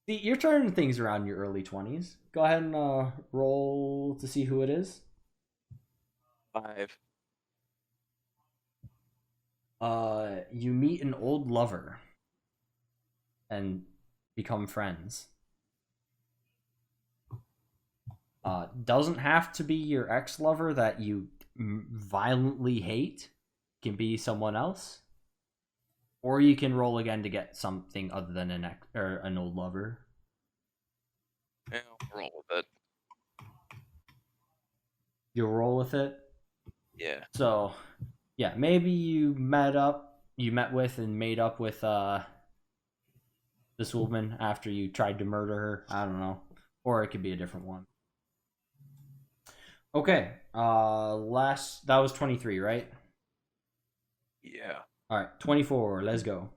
See, you're turning things around in your early 20s. Go ahead and roll to see who it is. 5. You meet an old lover and become friends. Doesn't have to be your ex-lover that you violently hate. Can be someone else. Or you can roll again to get something other than an old lover. Yeah, I'll roll with it. You'll roll with it? Yeah. So, yeah, maybe you met with and made up with this woman after you tried to murder her. I don't know. Or it could be a different one. Okay. That was 23, right? Yeah. All right, 24. Let's go.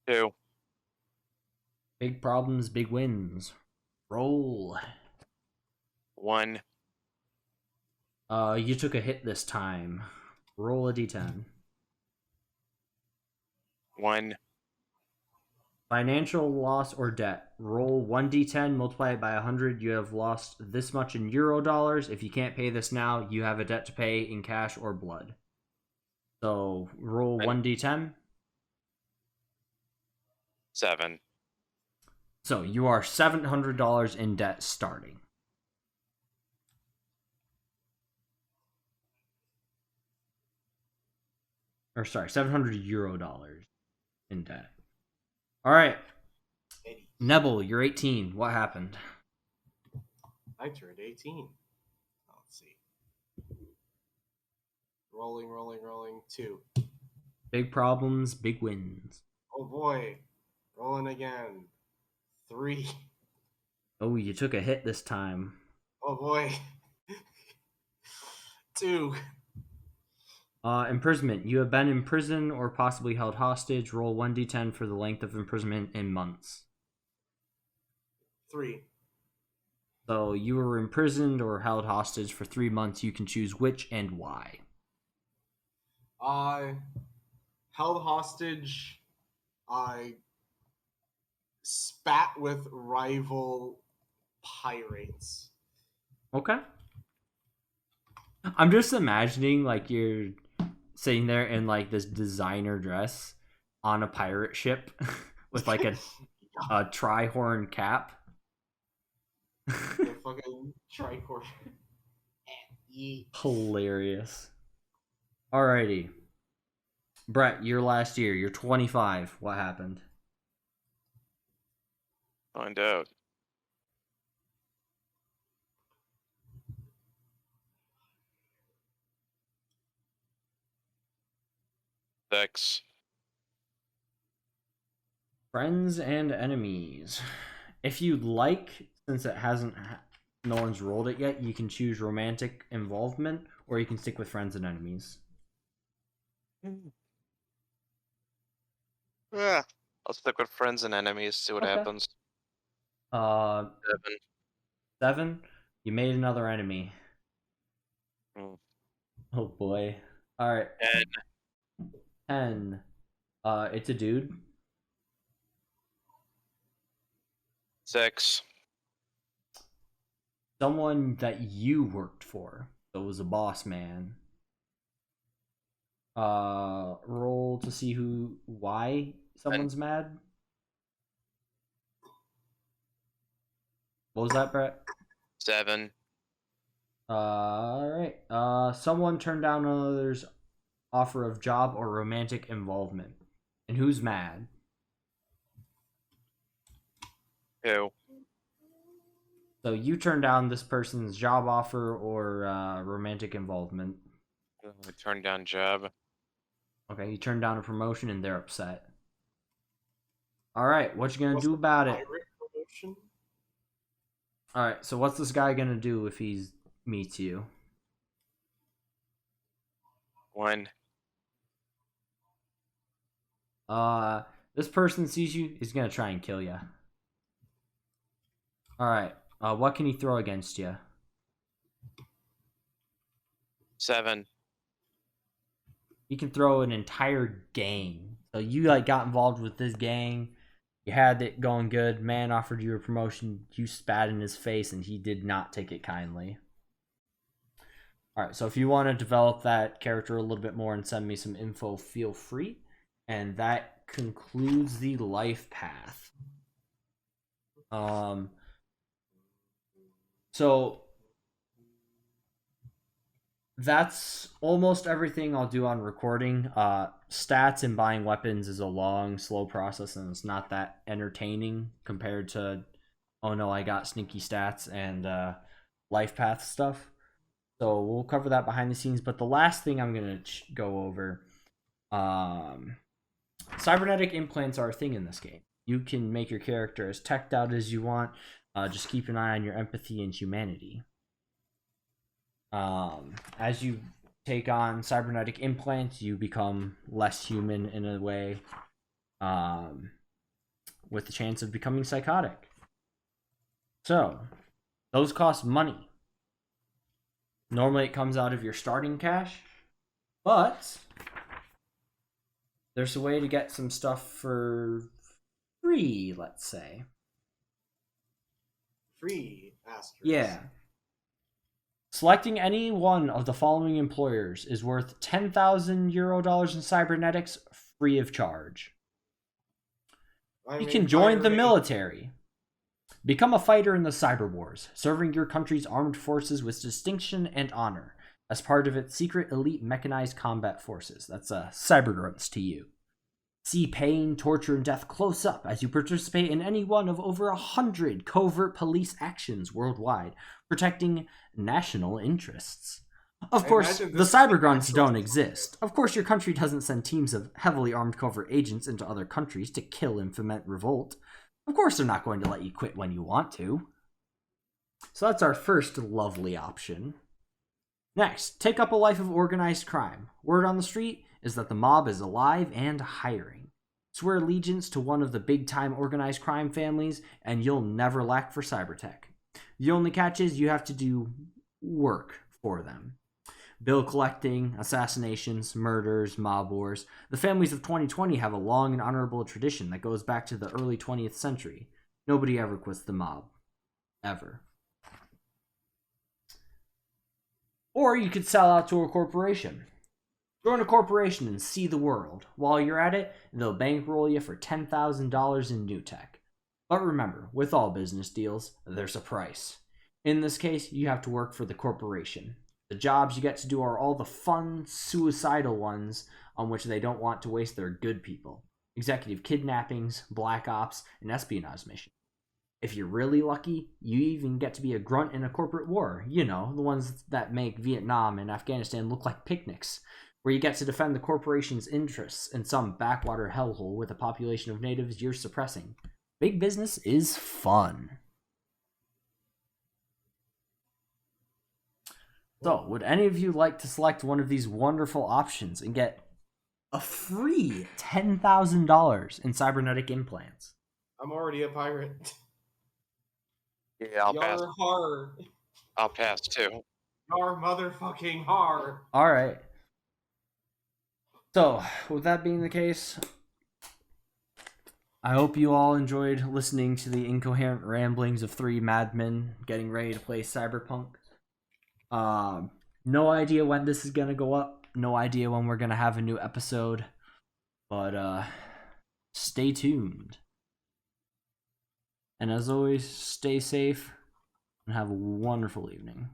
Two. Big problems, big wins. Roll. 1. You took a hit this time. Roll a d10. 1. Financial loss or debt. Roll 1d10, multiply it by 100. You have lost this much in euro dollars. If you can't pay this now, you have a debt to pay in cash or blood. So roll 1d10. 7. So you are $700 in debt starting. Or sorry, €700 in debt. All right. Nebel, you're 18. What happened? I turned 18. Let's see. Rolling. 2. Big problems, big wins. Oh boy. Rolling again. 3. Oh, you took a hit this time. Oh boy. 2. Imprisonment. You have been in prison or possibly held hostage. Roll 1d10 for the length of imprisonment in months. 3. So you were imprisoned or held hostage for 3 months. You can choose which and why. Held hostage. I spat with rival pirates. Okay. I'm just imagining like you're sitting there in like this designer dress on a pirate ship with like a tri-horn cap. The fucking tricorn. Hilarious. Alrighty. Brett, your last year. You're 25. What happened? Find out. X. Friends and enemies. If you'd like, since it hasn't, no one's rolled it yet, you can choose romantic involvement, or you can stick with friends and enemies. Yeah. I'll stick with friends and enemies, see what happens. 7. 7. You made another enemy. Mm. Oh boy. All right. 10. 10. It's a dude. 6. Someone that you worked for. So it was a boss man. Roll to see why someone's mad. What was that, Brett? 7. Alright. Someone turned down another's offer of job or romantic involvement. And who's mad? 2. So you turned down this person's job offer or romantic involvement. I turned down job. Okay, you turned down a promotion and they're upset. Alright, what you gonna do about it? Alright, so what's this guy gonna do if he meets you? 1. This person sees you, he's gonna try and kill you. Alright, what can he throw against you? 7. He can throw an entire gang. So you like got involved with this gang, you had it going good, man offered you a promotion, you spat in his face and he did not take it kindly. Alright, so if you want to develop that character a little bit more and send me some info, feel free. And that concludes the life path. So that's almost everything I'll do on recording. Stats and buying weapons is a long, slow process, and it's not that entertaining compared to, oh no, I got sneaky stats and life path stuff. So we'll cover that behind the scenes. But the last thing I'm going to go over, cybernetic implants are a thing in this game. You can make your character as teched out as you want. Just keep an eye on your empathy and humanity. As you take on cybernetic implants, you become less human in a way, with the chance of becoming psychotic. So, those cost money. Normally it comes out of your starting cash, but there's a way to get some stuff for free, let's say. Free asterisk. Yeah. Selecting any one of the following employers is worth €10,000 in cybernetics free of charge. You can join the military. Become a fighter in the cyber wars, serving your country's armed forces with distinction and honor as part of its secret elite mechanized combat forces. That's cyber grunts to you. See pain, torture, and death close up as you participate in any one of over 100 covert police actions worldwide, protecting national interests. Of course, the cyber grunts don't exist. Of course, your country doesn't send teams of heavily armed covert agents into other countries to kill and foment revolt. Of course, they're not going to let you quit when you want to. So that's our first lovely option. Next, take up a life of organized crime. Word on the street is that the mob is alive and hiring. Swear allegiance to one of the big-time organized crime families, and you'll never lack for cybertech. The only catch is you have to do work for them. Bill collecting, assassinations, murders, mob wars. The families of 2020 have a long and honorable tradition that goes back to the early 20th century. Nobody ever quits the mob. Ever. Or you could sell out to a corporation. Join a corporation and see the world. While you're at it, they'll bankroll you for $10,000 in new tech. But remember, with all business deals, there's a price. In this case, you have to work for the corporation. The jobs you get to do are all the fun, suicidal ones on which they don't want to waste their good people. Executive kidnappings, black ops, and espionage missions. If you're really lucky, you even get to be a grunt in a corporate war. You know, the ones that make Vietnam and Afghanistan look like picnics, where you get to defend the corporation's interests in some backwater hellhole with a population of natives you're suppressing. Big business is fun. So, would any of you like to select one of these wonderful options and get a free $10,000 in cybernetic implants? I'm already a pirate. Yeah, I'll pass. Hard. I'll pass too. You're motherfucking hard. All right. So, with that being the case, I hope you all enjoyed listening to the incoherent ramblings of three madmen getting ready to play Cyberpunk. No idea when this is gonna go up. No idea when we're gonna have a new episode. But stay tuned. And as always, stay safe and have a wonderful evening.